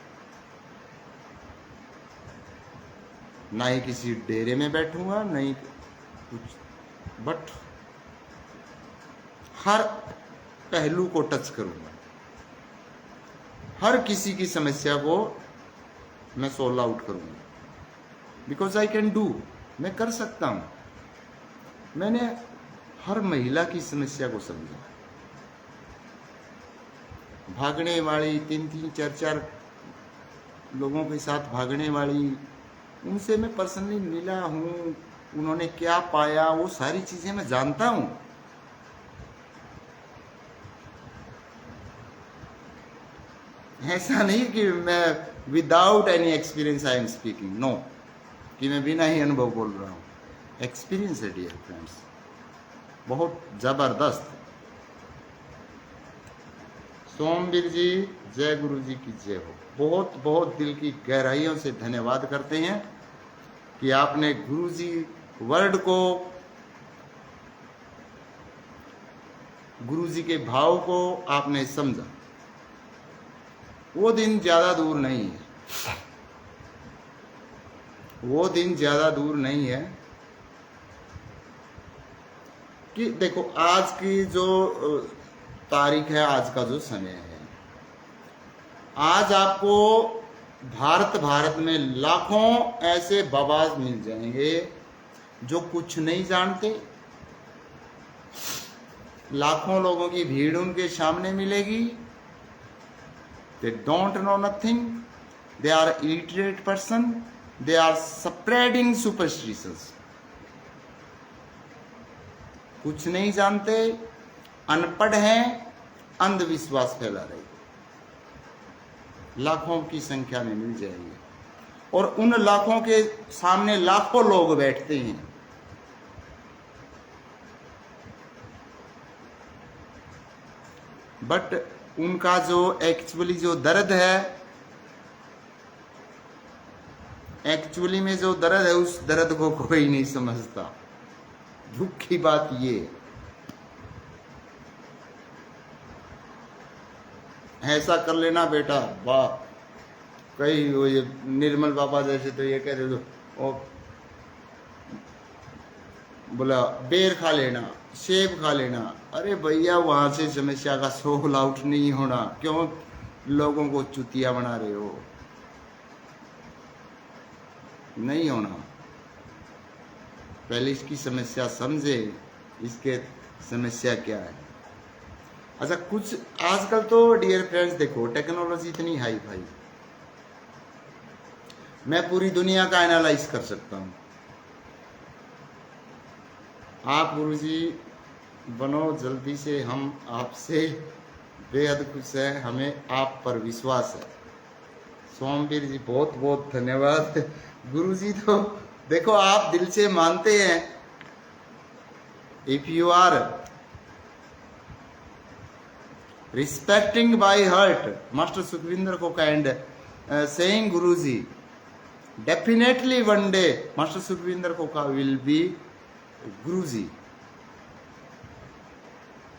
ना ही किसी डेरे में बैठूंगा, नहीं कुछ, बट हर पहलू को टच करूंगा, हर किसी की समस्या को मैं सोल्व आउट करूंगा। बिकॉज आई कैन डू, मैं कर सकता हूं। मैंने हर महिला की समस्या को समझा। भागने वाली 3-3, 4-4 लोगों के साथ भागने वाली, उनसे मैं पर्सनली मिला हूं, उन्होंने क्या पाया वो सारी चीजें मैं जानता हूं। ऐसा नहीं कि मैं without any experience I am speaking, no, कि मैं बिना ही अनुभव बोल रहा हूँ। एक्सपीरियंस है डियर फ्रेंड्स, बहुत जबरदस्त। सोमवीर जी, जय गुरु जी की जय हो। बहुत बहुत दिल की गहराइयों से धन्यवाद करते हैं कि आपने गुरु जी वर्ड को, गुरु जी के भाव को आपने समझा। वो दिन ज्यादा दूर नहीं है, वो दिन ज्यादा दूर नहीं है कि देखो आज की जो तारीख है, आज का जो समय है, आज आपको भारत में लाखों ऐसे बाबाज मिल जाएंगे जो कुछ नहीं जानते। लाखों लोगों की भीड़ उनके सामने मिलेगी। They don't know nothing, they are illiterate person, they are spreading superstitions. कुछ नहीं जानते, अनपढ़ हैं, अंधविश्वास फैला रहे। लाखों की संख्या में मिल जाएंगे और उन लाखों के सामने लाखों लोग बैठते हैं। बट उनका जो एक्चुअली जो दर्द है, एक्चुअली में जो दर्द है, उस दर्द को कोई नहीं समझता। दुख की बात ये, ऐसा कर लेना बेटा, वाह। कई वो ये निर्मल बाबा जैसे तो ये कहते तो बोला बेर खा लेना, सेब खा लेना। अरे भैया वहां से समस्या का सोल आउट नहीं होना, क्यों लोगों को चुतिया बना रहे हो? नहीं होना। पहले इसकी समस्या समझे, इसके समस्या क्या है। अच्छा, कुछ आजकल तो डियर फ्रेंड्स देखो, टेक्नोलॉजी इतनी हाई फाई, मैं पूरी दुनिया का एनालाइज कर सकता हूं। आप गुरुजी बनो जल्दी से, हम आपसे बेहद खुश है, हमें आप पर विश्वास है। सोमवीर जी बहुत बहुत धन्यवाद। गुरुजी तो देखो आप दिल से मानते हैं। If you are respecting by heart master Sukhwinder को kind saying Guruji, definitely one day Master Sukhvinder Koka will be Guruji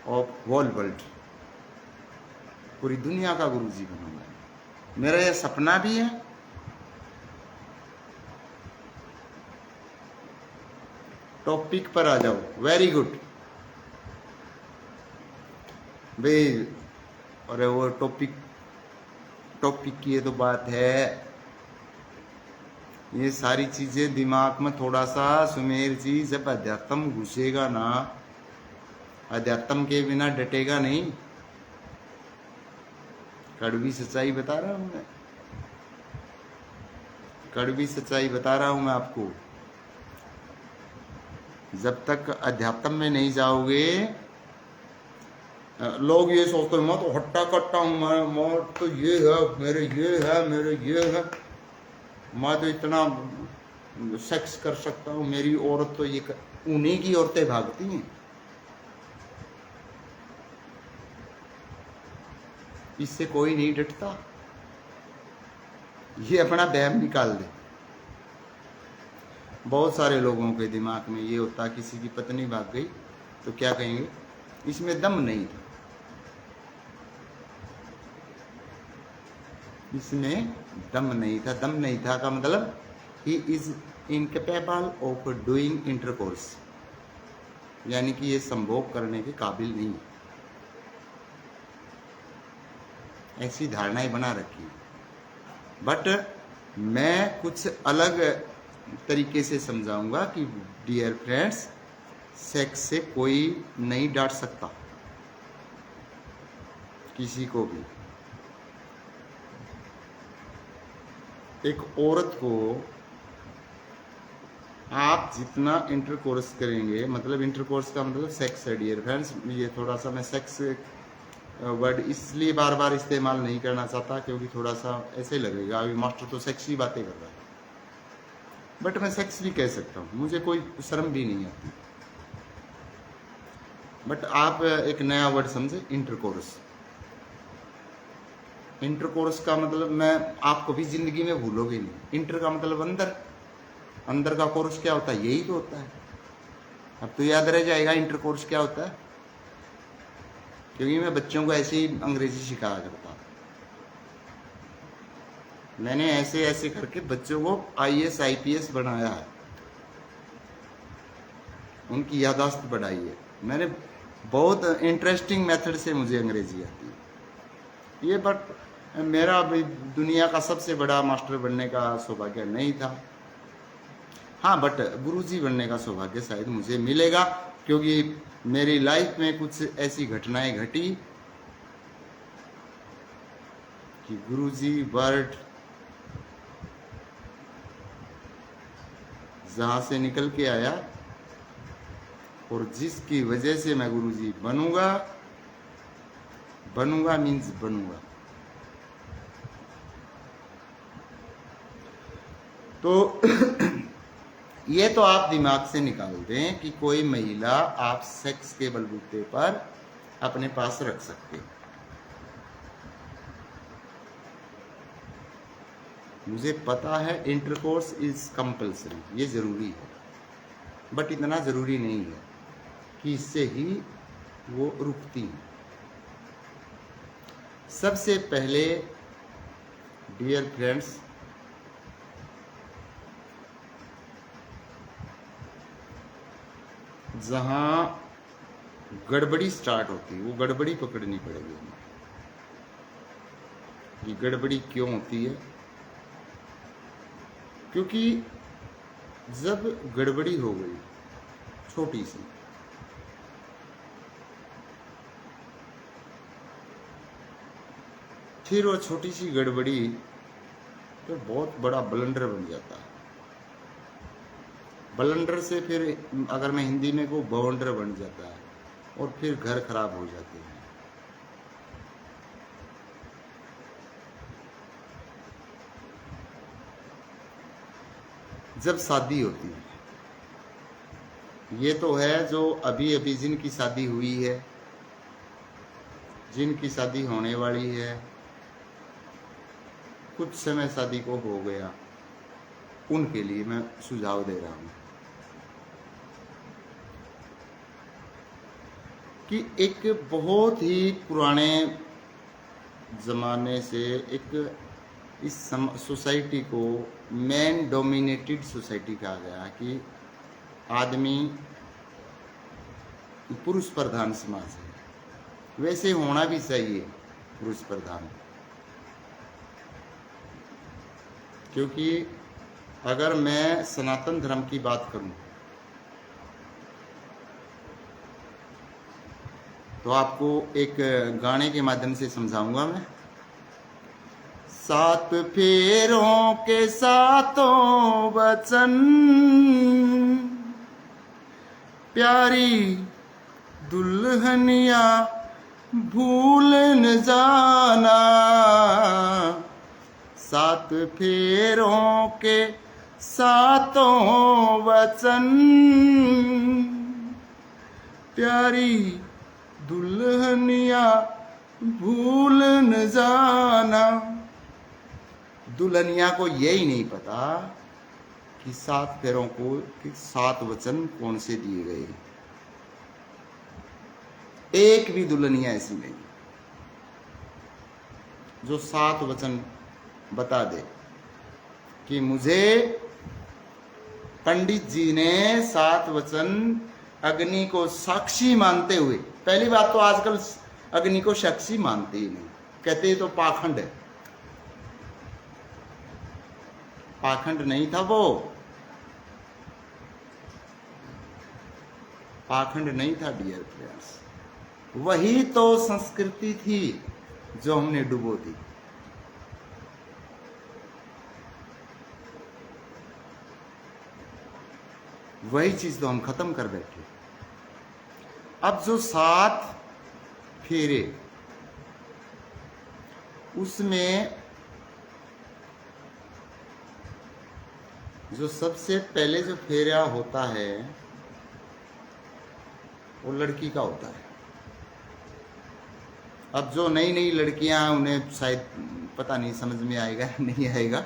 of whole world, पूरी दुनिया का गुरुजी बनूंगा। मेरा यह सपना भी है। टॉपिक पर आ जाओ। वेरी गुड भाई। अरे वो टॉपिक की ये तो बात है। ये सारी चीजें दिमाग में थोड़ा सा, सुमेर जी, जब अध्यात्म घुसेगा ना, अध्यात्म के बिना डटेगा नहीं। कड़वी सच्चाई बता रहा हूं मैं, कड़वी सच्चाई बता रहा हूं मैं आपको। जब तक अध्यात्म में नहीं जाओगे, लोग ये सोचते हैं मैं तो हट्टा कट्टा हूं, मैं तो ये है, मेरे ये है, मेरे ये है, मैं तो इतना सेक्स कर सकता हूं, मेरी औरत तो ये उन्हीं की औरतें भागती हैं। इससे कोई नहीं डटता। ये अपना वहम निकाल दे। बहुत सारे लोगों के दिमाग में ये होता, किसी की पत्नी भाग गई तो क्या कहेंगे, इसमें दम नहीं था, इसमें दम नहीं था। दम नहीं था का मतलब he is incapable of doing intercourse, यानी कि ये संभोग करने के काबिल नहीं। ऐसी धारणाएं बना रखी। बट मैं कुछ अलग तरीके से समझाऊंगा कि डियर फ्रेंड्स, सेक्स से कोई नहीं डांट सकता किसी को भी। एक औरत को आप जितना इंटरकोर्स करेंगे, मतलब इंटरकोर्स का मतलब सेक्स है डियर फ्रेंड्स। ये थोड़ा सा मैं सेक्स वर्ड इसलिए बार बार इस्तेमाल नहीं करना चाहता, क्योंकि थोड़ा सा ऐसे लगेगा अभी मास्टर तो सेक्सी बातें कर रहा है, बट मैं सेक्स भी कह सकता हूँ, मुझे कोई शर्म भी नहीं आती। बट आप एक नया वर्ड समझे, इंटरकोर्स। इंटरकोर्स का मतलब मैं आप कभी जिंदगी में भूलोगे नहीं। इंटर का मतलब अंदर, अंदर का कोर्स क्या होता है, यही तो होता है। अब तो याद रह जाएगा इंटरकोर्स क्या होता है, क्योंकि मैं बच्चों को ऐसे ही अंग्रेजी सिखाया करता हूँ। मैंने ऐसे ऐसे करके बच्चों को IAS IPS बनाया है, उनकी याददाश्त बढ़ाई है मैंने। बहुत इंटरेस्टिंग मेथड से मुझे अंग्रेजी आती है ये। बट मेरा अभी दुनिया का सबसे बड़ा मास्टर बनने का सौभाग्य नहीं था। हाँ, बट गुरुजी बनने का सौभाग्य शायद मुझे मिलेगा, क्योंकि मेरी लाइफ में कुछ ऐसी घटनाएं घटी कि गुरुजी वर्ड जहां से निकल के आया, और जिसकी वजह से मैं गुरुजी बनूंगा। बनूंगा मीन्स बनूंगा। तो ये तो आप दिमाग से निकाल दें कि कोई महिला आप सेक्स के बलबूते पर अपने पास रख सकते हैं। मुझे पता है इंटरकोर्स इज कंपल्सरी, ये जरूरी है, बट इतना जरूरी नहीं है कि इससे ही वो रुकती है। सबसे पहले डियर फ्रेंड्स, जहां गड़बड़ी स्टार्ट होती है वो गड़बड़ी पकड़नी पड़ेगी हमें। ये गड़बड़ी क्यों होती है? क्योंकि जब गड़बड़ी हो गई छोटी सी, फिर वो छोटी सी गड़बड़ी तो बहुत बड़ा ब्लंडर बन जाता है। ब्लंडर से फिर अगर मैं हिंदी में को बवंडर बन जाता है, और फिर घर खराब हो जाते हैं। जब शादी होती है, ये तो है जो अभी अभी जिनकी शादी हुई है, जिनकी शादी होने वाली है, कुछ समय शादी को हो गया, उनके लिए मैं सुझाव दे रहा हूं कि एक बहुत ही पुराने ज़माने से एक इस सोसाइटी को मैन डोमिनेटेड सोसाइटी कहा गया है कि आदमी पुरुष प्रधान समाज है। वैसे होना भी चाहिए पुरुष प्रधान, क्योंकि अगर मैं सनातन धर्म की बात करूं तो आपको एक गाने के माध्यम से समझाऊंगा मैं। 7 फेरों के सातों वचन, प्यारी दुल्हनिया भूल न जाना। 7 फेरों के सातों वचन, प्यारी दुल्हनिया भूल न जाना। दुल्हनिया को यही नहीं पता कि 7 फेरों को कि 7 वचन कौन से दिए गए। एक भी दुल्हनिया ऐसी नहीं जो 7 वचन बता दे कि मुझे पंडित जी ने 7 वचन अग्नि को साक्षी मानते हुए। पहली बात तो आजकल अग्नि को साक्षी मानते ही नहीं, कहते तो पाखंड है। पाखंड नहीं था वो, पाखंड नहीं था डियर फ्रेंड्स, वही तो संस्कृति थी जो हमने डुबो दी। वही चीज तो हम खत्म कर बैठे। अब जो 7 फेरे उसमें जो सबसे पहले जो फेरा होता है वो लड़की का होता है। अब जो नई नई लड़कियां हैं उन्हें शायद पता नहीं समझ में आएगा नहीं आएगा।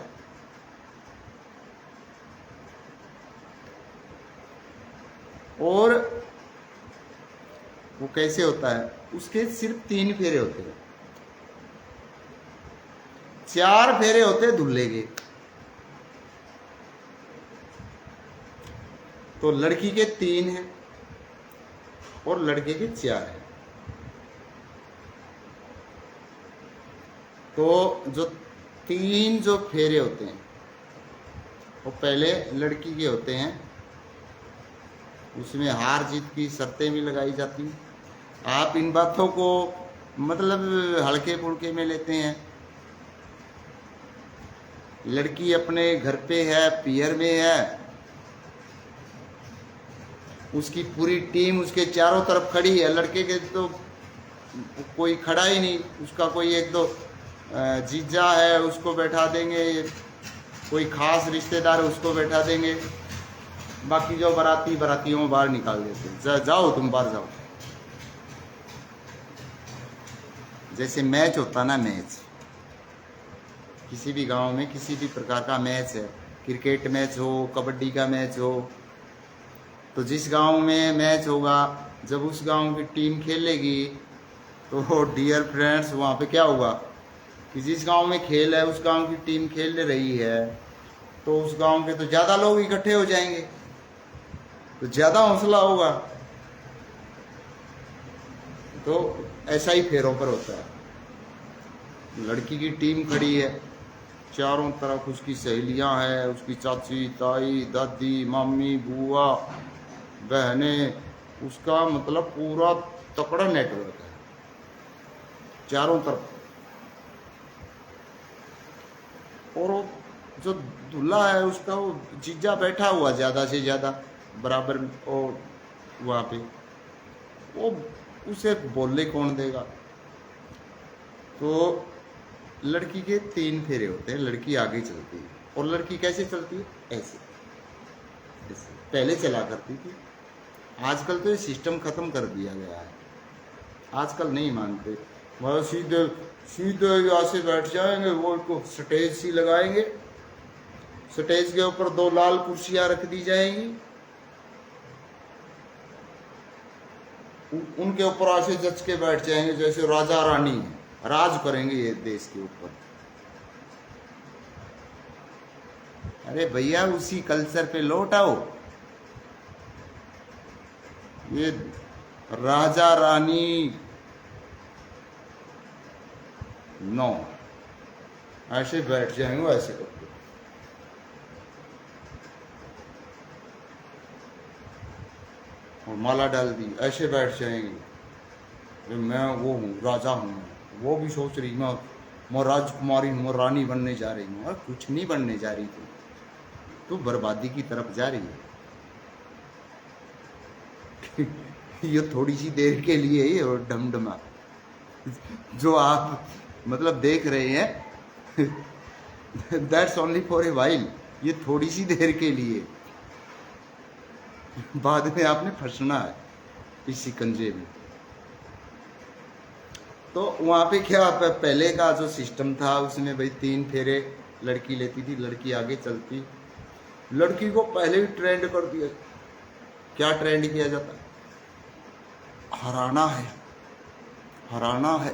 और वो कैसे होता है, उसके सिर्फ 3 फेरे होते हैं, 4 फेरे होते हैं दूल्हे के। तो लड़की के 3 हैं और लड़के के 4 हैं। तो जो 3 जो फेरे होते हैं वो पहले लड़की के होते हैं, उसमें हार जीत की शर्तें भी लगाई जाती हैं। आप इन बातों को मतलब हल्के फुल्के में लेते हैं। लड़की अपने घर पे है, पियर में है, उसकी पूरी टीम उसके चारों तरफ खड़ी है। लड़के के तो कोई खड़ा ही नहीं, उसका कोई 1-2 जीजा है उसको बैठा देंगे, कोई खास रिश्तेदार है उसको बैठा देंगे, बाकी जो बारातियों बाहर निकाल देते हैं। जाओ तुम बाहर जाओ। जैसे मैच होता ना, मैच किसी भी गांव में किसी भी प्रकार का मैच है, क्रिकेट मैच हो, कबड्डी का मैच हो, तो जिस गांव में मैच होगा, जब उस गांव की टीम खेलेगी तो डियर फ्रेंड्स वहाँ पे क्या होगा कि जिस गांव में खेल है उस गांव की टीम खेल रही है तो उस गांव के तो ज़्यादा लोग इकट्ठे हो जाएंगे, तो ज़्यादा हौसला होगा। तो ऐसा ही फेरों पर होता है। लड़की की टीम खड़ी है, चारों तरफ उसकी सहेलियां हैं, उसकी चाची, ताई, दादी, मम्मी, बुआ, बहनें, उसका मतलब पूरा तकड़ा नेटवर्क है चारों तरफ। और वो जो दूल्हा है उसका वो जीजा बैठा हुआ ज़्यादा से ज़्यादा बराबर, और वहाँ पे वो उसे बोलने कौन देगा। तो लड़की के 3 फेरे होते हैं, लड़की आगे चलती है। और लड़की कैसे चलती है, ऐसे पहले चला करती थी। आजकल तो ये सिस्टम ख़त्म कर दिया गया है, आजकल नहीं मानते। वह सीधे सीधे यहाँ से बैठ जाएंगे, वो को स्टेज सी लगाएंगे, स्टेज के ऊपर 2 लाल कुर्सियां रख दी जाएंगी, उनके ऊपर ऐसे जच के बैठ जाएंगे जैसे राजा रानी राज करेंगे ये देश के ऊपर। अरे भैया उसी कल्चर पे लौट आओ। ये राजा रानी नो, ऐसे बैठ जाएंगे ऐसे करके, और माला डाल दी, ऐसे बैठ जाएंगे मैं वो हूँ, राजा हूँ। वो भी सोच रही मैं राजकुमारी हूँ, मैं रानी बनने जा रही हूँ। और कुछ नहीं बनने जा रही तू बर्बादी की तरफ जा रही है। ये थोड़ी सी देर के लिए ही और डमडमा जो आप मतलब देख रहे हैं, that's only for a while. ये थोड़ी सी देर के लिए, बाद में आपने फंसना है इस शिकंजे में। तो वहाँ पे क्या पहले का जो सिस्टम था उसमें भाई 3 फेरे लड़की लेती थी, लड़की आगे चलती। लड़की को पहले ही ट्रेंड कर दिया। क्या ट्रेंड किया जाता, हराना है, हराना है,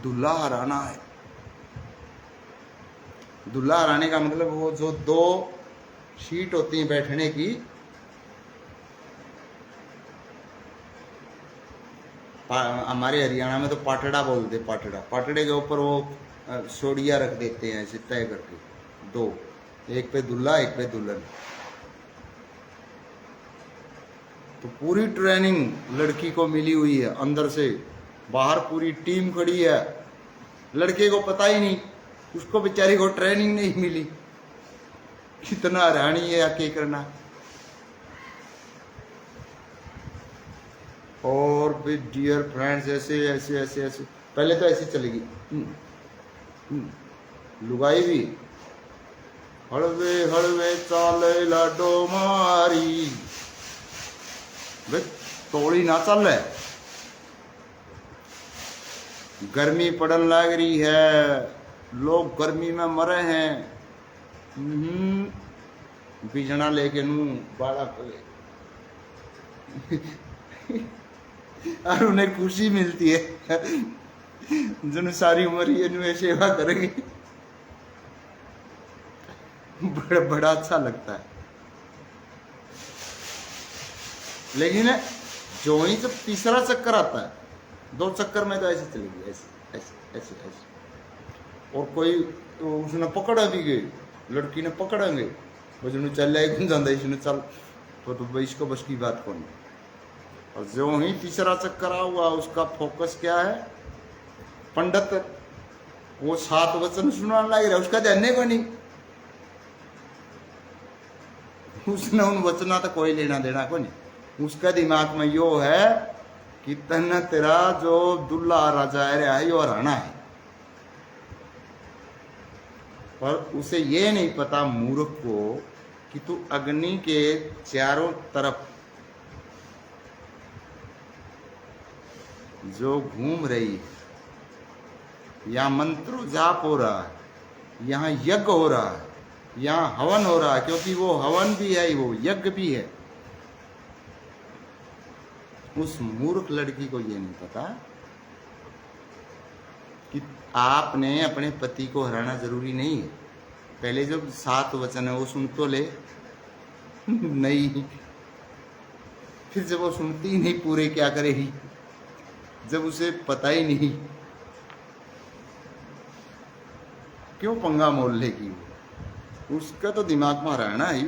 दूल्हा हराना है। दूल्हा हराने का मतलब वो जो 2 सीट होती हैं बैठने की, हमारे हरियाणा में तो पाटड़ा बोलते, पाटड़ा, पाटड़े के ऊपर वो सोड़िया रख देते हैं ऐसे तय करके 2, एक पे दूल्हा एक पे दुल्हन। तो पूरी ट्रेनिंग लड़की को मिली हुई है, अंदर से बाहर पूरी टीम खड़ी है। लड़के को पता ही नहीं, उसको बेचारी को ट्रेनिंग नहीं मिली, कितना रानी है या क्या करना। और फिर डियर फ्रेंड्स ऐसे ऐसे ऐसे ऐसे पहले तो ऐसे चलेगी, लुगाई भी हड़वे हड़वे चाले लाडो मारी, वे तोड़ी ना चल है। गर्मी पड़न लग रही है, लोग गर्मी में मरे हैं। बिजना लेके नू बाड़ा और उन्हें खुशी मिलती है जो सारी उम्र ये सेवा करेंगे। बड़ा बड़ा अच्छा लगता है। लेकिन जो ही जब तीसरा चक्कर आता है, 2 चक्कर में तो ऐसे चलेगी, ऐसे ऐसे ऐसे ऐसे। और कोई तो उसने पकड़ा भी गई, लड़की ने पकड़ेंगे उसने चल जाता, इसने चल तो इसको बस की बात कौन। और जो ही तीसरा चक्कर हुआ, उसका फोकस क्या है, पंडित वो 7 वचन सुनाने लग रहा है, उसका ध्यान को नहीं, उसने उन वचना तो कोई लेना देना को नहीं। उसका दिमाग में यो है कि तन तेरा जो दुल्ला राजा है यो हराना है। पर उसे ये नहीं पता मूर्ख को कि तू अग्नि के चारों तरफ जो घूम रही है, यहाँ मंत्रो जाप हो रहा है, यहाँ यज्ञ हो रहा है, यहाँ हवन हो रहा है, क्योंकि वो हवन भी है, वो यज्ञ भी है। उस मूर्ख लड़की को ये नहीं पता कि आपने अपने पति को हराना जरूरी नहीं है। पहले जो 7 वचन है वो सुन तो ले नहीं, फिर जब वो सुनती ही नहीं पूरे क्या करेगी, जब उसे पता ही नहीं, क्यों पंगा मोल लेगी। उसका तो दिमाग में रहना ही।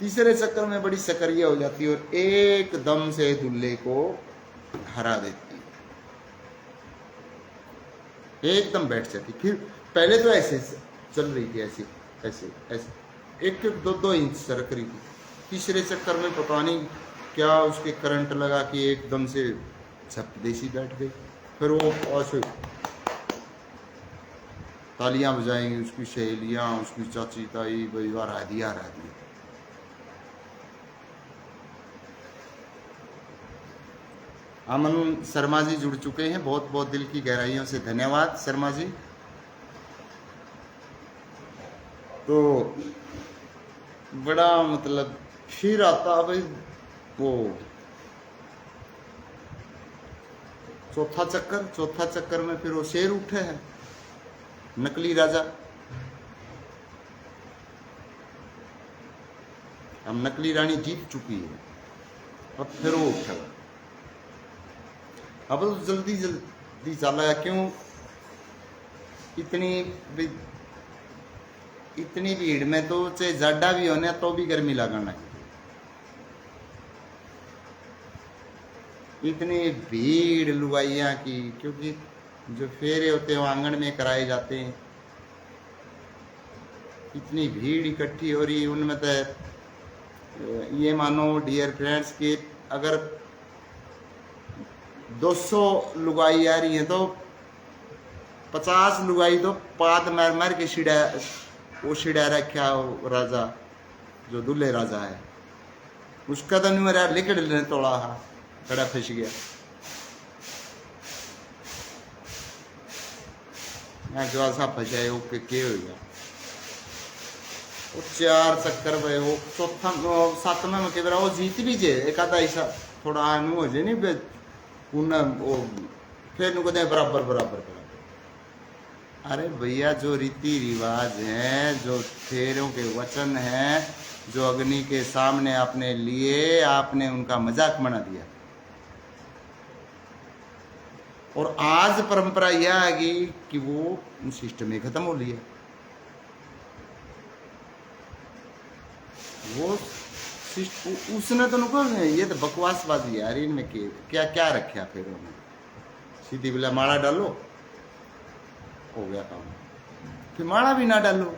तीसरे चक्कर में बड़ी सक्रिय हो जाती है और एकदम से दूल्हे को हरा देती है, एकदम बैठ जाती। फिर पहले तो ऐसे चल रही थी, ऐसे ऐसे ऐसे 1-1, 2-2 इंच सरक रही थी। तीसरे चक्कर में पता नहीं क्या उसके करंट लगा कि एकदम से झपदेसी बैठ गई। फिर वो ऐसे तालियां बजाएंगी, उसकी सहेलियां, उसकी चाची ताई परिवार आदि आ रही। अमन शर्मा जी जुड़ चुके हैं, बहुत बहुत दिल की गहराइयों से धन्यवाद शर्मा जी। तो बड़ा मतलब फिर आता भाई वो चौथा चक्कर में फिर वो शेर उठे हैं, नकली राजा। अब नकली रानी जीत चुकी है, अब फिर वो उठा। अब तो जल्दी जल्दी चला, क्यों इतनी भीड़ में तो चाहे जाडा भी होने तो भी गर्मी लगाना है। इतनी भीड़ लुगाइया की, क्योंकि जो फेरे होते हैं वो आंगन में कराए जाते हैं। इतनी भीड़ इकट्ठी हो रही, उनमें तो ये मानो डियर फ्रेंड्स कि अगर 200 लुगाई आ रही है तो 50 लुगाई तो पात मार मार के छिड़ा रखा हो राजा, जो दूल्हे राजा है उसका तो नहीं मेरा लिकड़ लेने तोड़ा हा खड़ा फंस गया। सा फंसाए हो के हो गया। वो 4 चक्कर पे वो चौथा 7वें में के वो जीत भी जे एक आधा ऐसा थोड़ा आनू हो जाए नहीं वो फिर नु कहते बराबर बराबर बराबर। अरे भैया जो रीति रिवाज हैं, जो फेरों के वचन हैं, जो अग्नि के सामने आपने लिए, आपने उनका मजाक बना दिया। और आज परंपरा यह आ गई कि वो सिस्टम ही खत्म हो लिया। वो उसने तो नुको ये तो बकवासबाजी यार, इनमें क्या क्या रखा फिर उन्होंने। सीधी बोला माला डालो, हो गया काम। फिर माला भी ना डालो,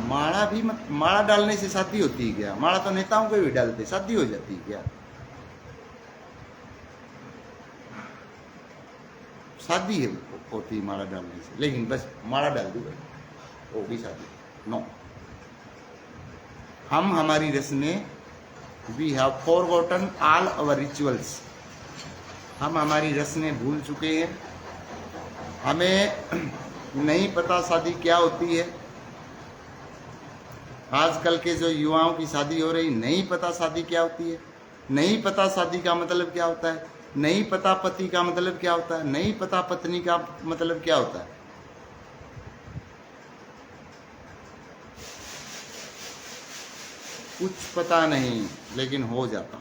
माला डालने से शादी होती है क्या? माला तो नेताओं को भी डालते, शादी हो जाती है क्या? शादी है होती माला डालने से, लेकिन बस माला डाल दी भाई वो भी शादी, नो। हम हमारी रस्में, we have forgotten all our rituals, हम हमारी रस्में भूल चुके हैं। हमें नहीं पता शादी क्या होती है। आजकल के जो युवाओं की शादी हो रही, नहीं पता शादी क्या होती है, नहीं पता शादी का मतलब क्या होता है, नहीं पता पति का मतलब क्या होता है, नहीं पता पत्नी का मतलब क्या होता है। कुछ पता नहीं, लेकिन हो जाता।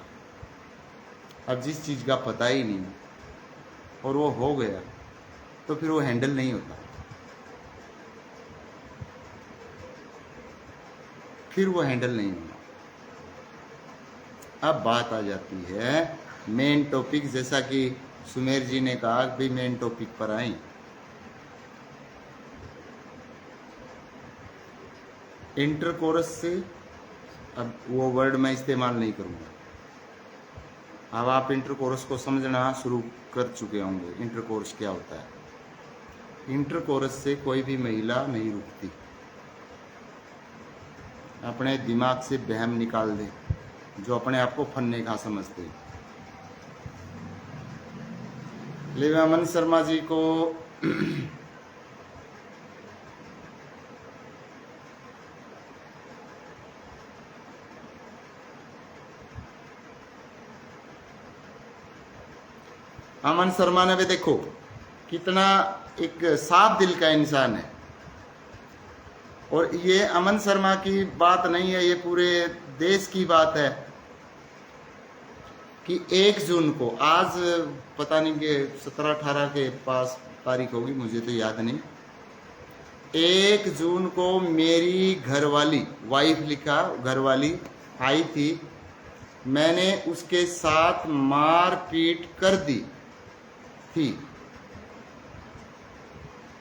अब जिस चीज़ का पता ही नहीं और वो हो गया तो फिर वो हैंडल नहीं होता, फिर वो हैंडल नहीं होगा। अब बात आ जाती है मेन टॉपिक, जैसा कि सुमेर जी ने कहा कि मेन टॉपिक पर आए। इंटरकोरस से, अब वो वर्ड मैं इस्तेमाल नहीं करूँगा। अब आप इंटरकोरस को समझना शुरू कर चुके होंगे, इंटरकोरस क्या होता है। इंटरकोरस से कोई भी महिला नहीं रुकती। अपने दिमाग से वहम निकाल दे जो अपने आप को फन्ने का समझते। लेकिन अमन शर्मा जी को अमन शर्मा ने भी देखो कितना एक साफ दिल का इंसान है। और ये अमन शर्मा की बात नहीं है, ये पूरे देश की बात है कि 1 जून को, आज पता नहीं कि 17-18 के पास तारीख होगी, मुझे तो याद नहीं। 1 जून को मेरी घरवाली, वाइफ लिखा, घरवाली आई थी, मैंने उसके साथ मारपीट कर दी थी।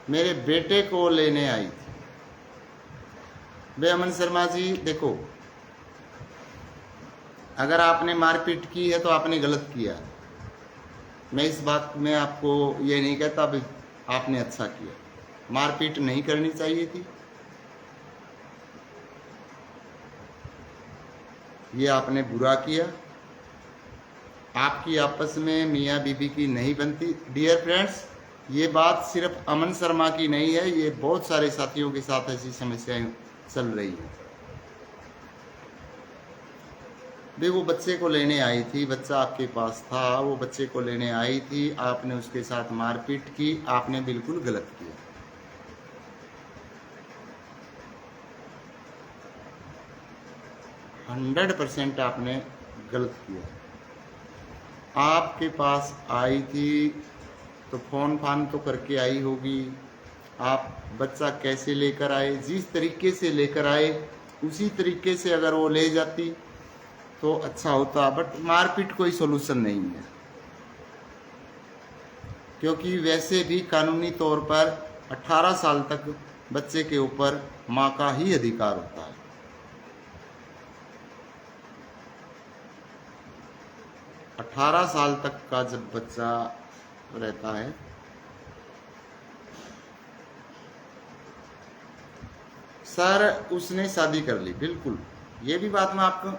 मेरे बेटे को लेने आई थी। बे अमन शर्मा जी देखो, अगर आपने मारपीट की है तो आपने गलत किया। मैं इस बात में आपको ये नहीं कहता भी आपने अच्छा किया, मारपीट नहीं करनी चाहिए थी, ये आपने बुरा किया। आपकी आपस में मियाँ बीबी की नहीं बनती। डियर फ्रेंड्स, ये बात सिर्फ अमन शर्मा की नहीं है, ये बहुत सारे साथियों के साथ ऐसी समस्याएं चल रही है। देखो, बच्चे को लेने आई थी, बच्चा आपके पास था, वो बच्चे को लेने आई थी, आपने उसके साथ मारपीट की, आपने बिल्कुल गलत किया। हंड्रेड % आपने गलत किया। आपके पास आई थी तो फोन फान तो करके आई होगी। आप बच्चा कैसे लेकर आए, जिस तरीके से लेकर आए उसी तरीके से अगर वो ले जाती तो अच्छा होता, बट मारपीट कोई सोल्यूशन नहीं है, क्योंकि वैसे भी कानूनी तौर पर 18 साल तक बच्चे के ऊपर माँ का ही अधिकार होता है। अठारह साल तक का जब बच्चा रहता है, सर उसने शादी कर ली, बिल्कुल, ये भी बात मैं आपको,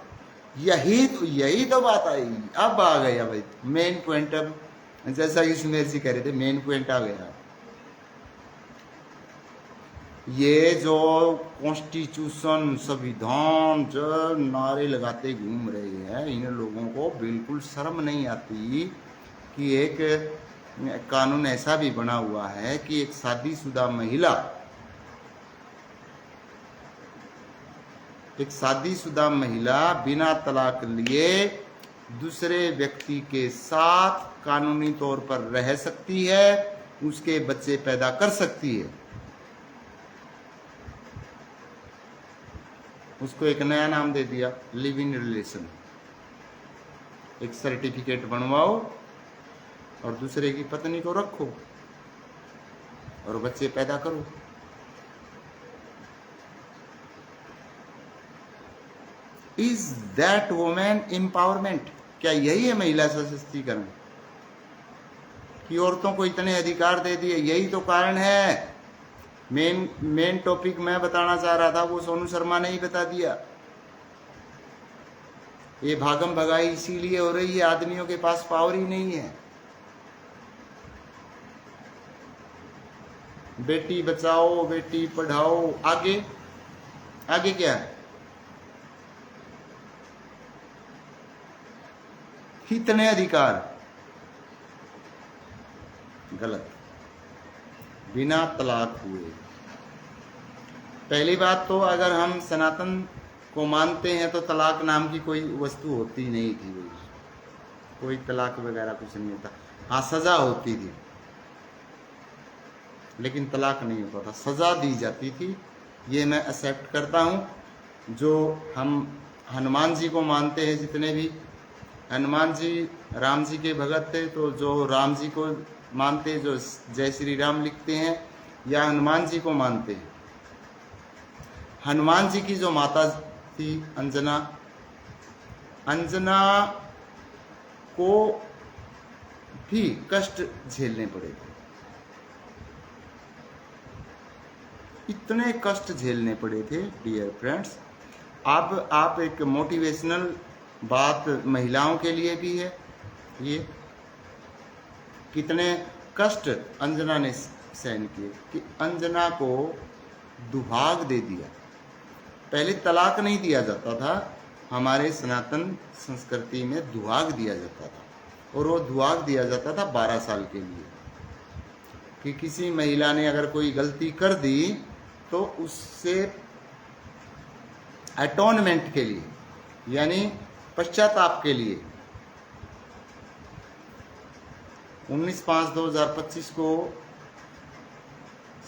यही तो बात आई। अब आ गया भाई मेन पॉइंट। अब जैसा कि सुमेर जी कह रहे थे, मेन पॉइंट आ गया। ये जो कॉन्स्टिट्यूशन, संविधान जो नारे लगाते घूम रहे हैं, इन लोगों को बिल्कुल शर्म नहीं आती कि एक कानून ऐसा भी बना हुआ है कि एक शादीशुदा महिला बिना तलाक लिए दूसरे व्यक्ति के साथ कानूनी तौर पर रह सकती है, उसके बच्चे पैदा कर सकती है। उसको एक नया नाम दे दिया, लिव इन रिलेशन। एक सर्टिफिकेट बनवाओ और दूसरे की पत्नी को रखो और बच्चे पैदा करो। Is that women empowerment? क्या यही है महिला सशक्तिकरण? कि औरतों को इतने अधिकार दे दिए। यही तो कारण है। मेन टॉपिक मैं बताना चाह रहा था, वो सोनू शर्मा ने ही बता दिया। ये भागम भगाई इसीलिए हो रही है, आदमियों के पास पावर ही नहीं है। बेटी बचाओ, बेटी पढ़ाओ, आगे आगे क्या है? कितने अधिकार? गलत। बिना तलाक हुए। पहली बात तो अगर हम सनातन को मानते हैं तो तलाक नाम की कोई वस्तु होती नहीं थी। कोई तलाक वगैरह कुछ नहीं था। हाँ, सजा होती थी, लेकिन तलाक नहीं होता था, सजा दी जाती थी। ये मैं एक्सेप्ट करता हूँ। जो हम हनुमान जी को मानते हैं, जितने भी हनुमान जी राम जी के भगत थे, तो जो राम जी को मानते, जो जय श्री राम लिखते हैं, या हनुमान जी को मानते हैं, हनुमान जी की जो माता थी अंजना, अंजना को भी कष्ट झेलने पड़े थे। इतने कष्ट झेलने पड़े थे डियर फ्रेंड्स। अब आप एक मोटिवेशनल बात महिलाओं के लिए भी है। ये कितने कष्ट अंजना ने सहन किए कि अंजना को दुहाग दे दिया। पहले तलाक नहीं दिया जाता था, हमारे सनातन संस्कृति में दुहाग दिया जाता था, और वो दुहाग दिया जाता था 12 साल के लिए। कि किसी महिला ने अगर कोई गलती कर दी तो उससे अटोनमेंट के लिए, यानी पश्चाताप के लिए 19/5/2025 को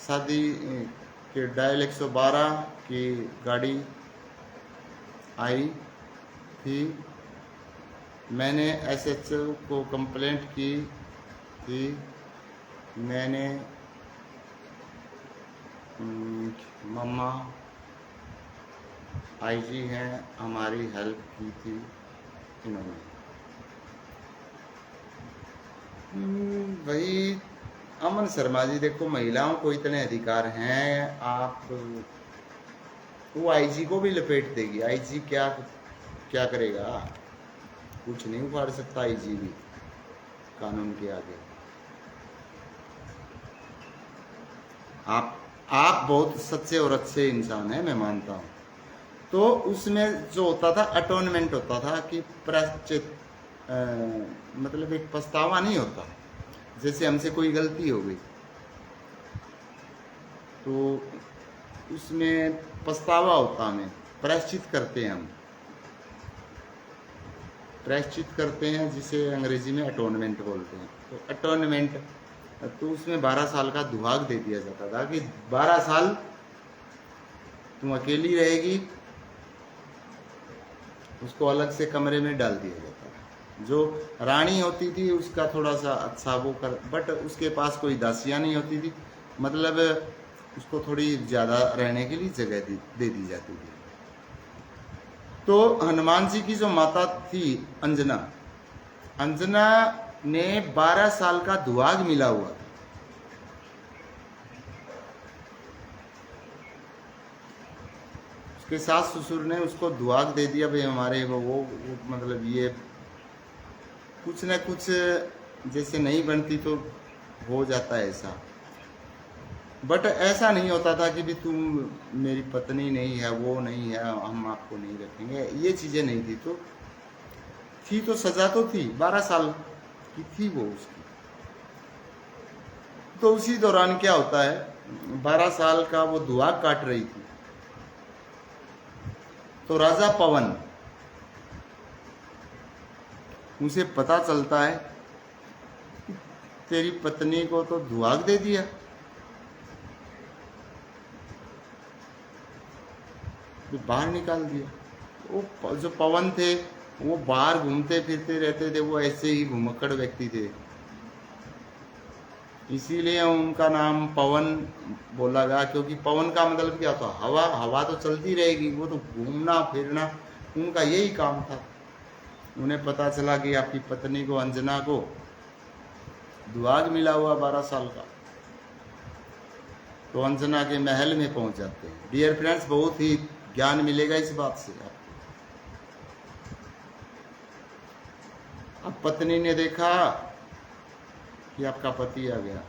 शादी के डायल 112 की गाड़ी आई थी। मैंने एसएचओ को कंप्लेंट की थी। मैंने मम्मा आईजी हैं, हमारी हेल्प की थी इन्होंने। भाई अमन शर्मा जी, देखो महिलाओं को इतने अधिकार हैं, आप वो आईजी को भी लपेट देगी। आईजी क्या क्या करेगा? कुछ नहीं उखाड़ सकता आईजी भी कानून के आगे। आप बहुत सच्चे और अच्छे इंसान हैं, मैं मानता हूँ। तो उसमें जो होता था अटोनमेंट होता था कि प्रायश्चित, मतलब एक पछतावा नहीं होता। जैसे हमसे कोई गलती हो गई तो उसमें पछतावा होता, हमें प्रायश्चित करते हैं। हम प्रायश्चित करते हैं, जिसे अंग्रेजी में अटोनमेंट बोलते हैं। तो अटोनमेंट, तो उसमें 12 साल का दुहाग दे दिया जाता था कि 12 साल तुम अकेली रहेगी। उसको अलग से कमरे में डाल दिया जाता था। जो रानी होती थी उसका थोड़ा सा अच्छा वो कर, बट उसके पास कोई दासियाँ नहीं होती थी, मतलब उसको थोड़ी ज़्यादा रहने के लिए जगह दे दी जाती थी। तो हनुमान जी की जो माता थी अंजना, अंजना ने 12 साल का दुहाग मिला हुआ था। उसके सास ससुर ने उसको दुहाग दे दिया, भाई हमारे वो मतलब ये कुछ न कुछ जैसे नहीं बनती तो हो जाता है ऐसा। बट ऐसा नहीं होता था कि भी तुम मेरी पत्नी नहीं है, वो नहीं है, हम आपको नहीं रखेंगे, ये चीज़ें नहीं थी। तो सजा तो थी, 12 साल की थी वो उसकी। तो उसी दौरान क्या होता है, 12 साल का वो दुहाग काट रही थी, तो राजा पवन, उसे पता चलता है तेरी पत्नी को तो दुहाग दे दिया। बाहर निकाल दिया। वो जो पवन थे वो बाहर घूमते फिरते रहते थे, वो ऐसे ही घुमक्कड़ व्यक्ति थे, इसीलिए उनका नाम पवन बोला गया। क्योंकि पवन का मतलब क्या था, हवा। हवा तो चलती रहेगी, वो तो घूमना फिरना उनका यही काम था। उन्हें पता चला कि आपकी पत्नी को, अंजना को दुआग मिला हुआ 12 साल का। तो अंजना के महल में पहुंच जाते हैं। डियर फ्रेंड्स, बहुत ही ज्ञान मिलेगा इस बात से आपको। अब पत्नी ने देखा कि आपका पति आ गया,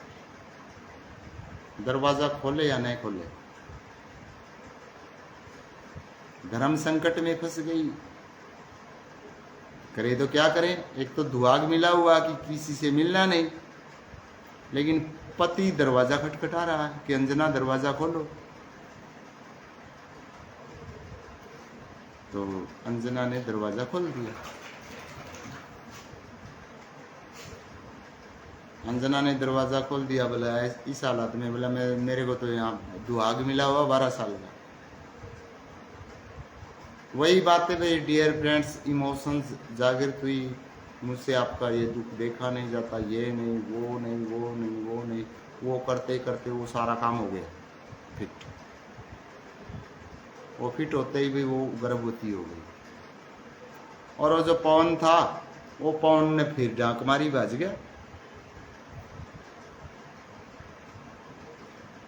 दरवाजा खोले या नहीं खोले, धर्म संकट में फंस गई। करे तो क्या करें, एक तो दुआग मिला हुआ कि किसी से मिलना नहीं, लेकिन पति दरवाजा खटखटा रहा है कि अंजना दरवाजा खोलो। तो अंजना ने दरवाजा खोल दिया। अंजना ने दरवाजा खोल दिया। बोला इस हालत में, बोला मेरे को तो यहाँ दुआग मिला हुआ 12 साल का। वही बात है भाई डियर फ्रेंड्स, इमोशंस जागृत हुई। मुझसे आपका ये दुख देखा नहीं जाता, ये नहीं, वो नहीं, वो नहीं, वो नहीं, वो करते करते वो सारा काम हो गया फिट। वो फिट होते ही भी वो गर्भवती हो गई। और वो जो पवन था, वो पवन ने फिर डांक मारी, भाज गया।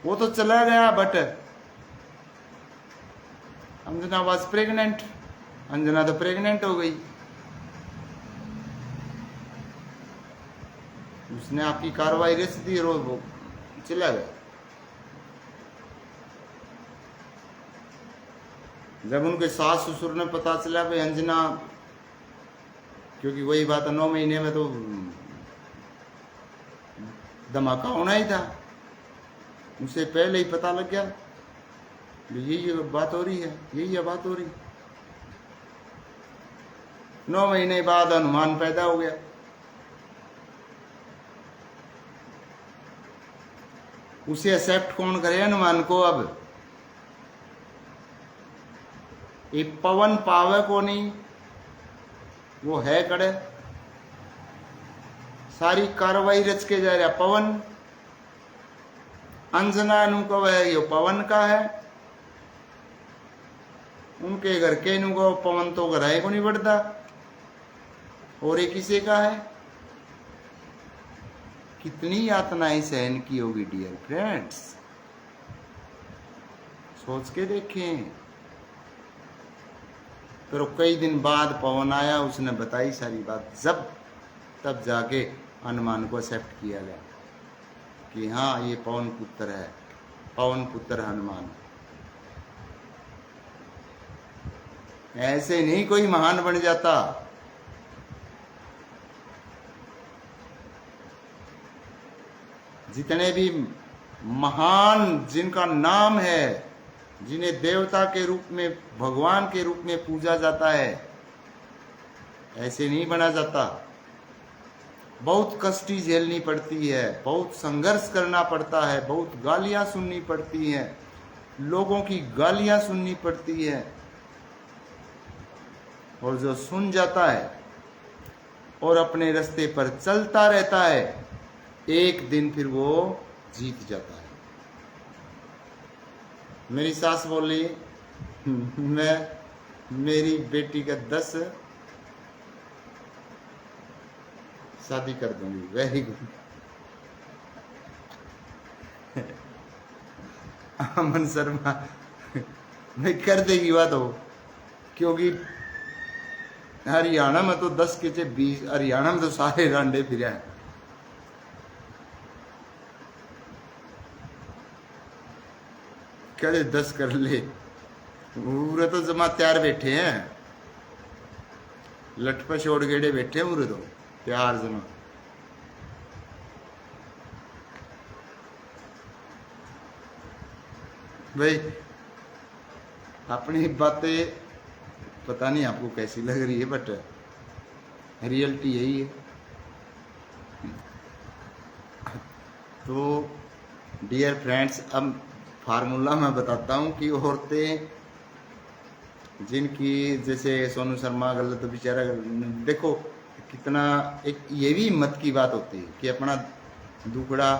वो तो चला गया, but Anjana was pregnant. Anjana तो प्रेग्नेंट हो गई। उसने आपकी कार्रवाई रच दी और वो चला गया। जब उनके सास ससुर ने पता चला भाई अंजना, क्योंकि वही बात है 9 महीने में तो धमाका होना ही था, उसे पहले ही पता लग गया यही बात हो रही है, यही बात हो रही। 9 महीने बाद अनुमान पैदा हो गया। उसे एक्सेप्ट कौन करे अनुमान को? अब ये पवन पावे को नहीं, वो है कड़े, सारी कार्रवाई रच के जा रहा पवन। अंजना नु को है यो पवन का है, उनके घर के नु को पवन तो घर है को नहीं बढ़ता, और ये किसी का है। कितनी यातनाएं सहन की होगी डियर फ्रेंड्स, सोच के देखें। फिर कई दिन बाद पवन आया, उसने बताई सारी बात, तब जाके हनुमान को एक्सेप्ट किया गया कि हाँ ये पवन पुत्र है, पवन पुत्र हनुमान। ऐसे नहीं कोई महान बन जाता। जितने भी महान जिनका नाम है, जिन्हें देवता के रूप में, भगवान के रूप में पूजा जाता है, ऐसे नहीं बना जाता। बहुत कष्टी झेलनी पड़ती है, बहुत संघर्ष करना पड़ता है, बहुत गालियां सुननी पड़ती हैं, लोगों की गालियां सुननी पड़ती है। और जो सुन जाता है और अपने रास्ते पर चलता रहता है, एक दिन फिर वो जीत जाता है। मेरी सास बोली मैं मेरी बेटी का 10 शादी कर दूंगी। Very good. अमन शर्मा मैं कर देगी बात हो, क्योंकि हरियाणा में तो 10 के 20, हरियाणा में तो सारे रांडे फिर हैं। कहते 10 कर ले, पूरे तो जमा तैयार बैठे हैं, लट पे छोड़ गेड़े बैठे हैं पूरे तो तैयार जमा। भाई अपनी बातें पता नहीं आपको कैसी लग रही है, बट रियलिटी यही है। तो डियर फ्रेंड्स, अब फार्मूला मैं बताता हूँ कि औरतें जिनकी, जैसे सोनू शर्मा गलत, तो बेचारा देखो कितना, एक ये भी हिम्मत की बात होती है कि अपना दुखड़ा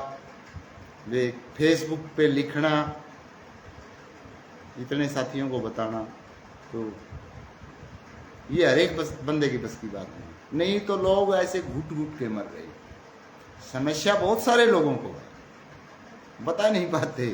वे फेसबुक पे लिखना, इतने साथियों को बताना, तो ये हर एक बंदे की बस की बात नहीं। तो लोग ऐसे घुट घुट के मर रहे। समस्या बहुत सारे लोगों को है, बता नहीं पाते।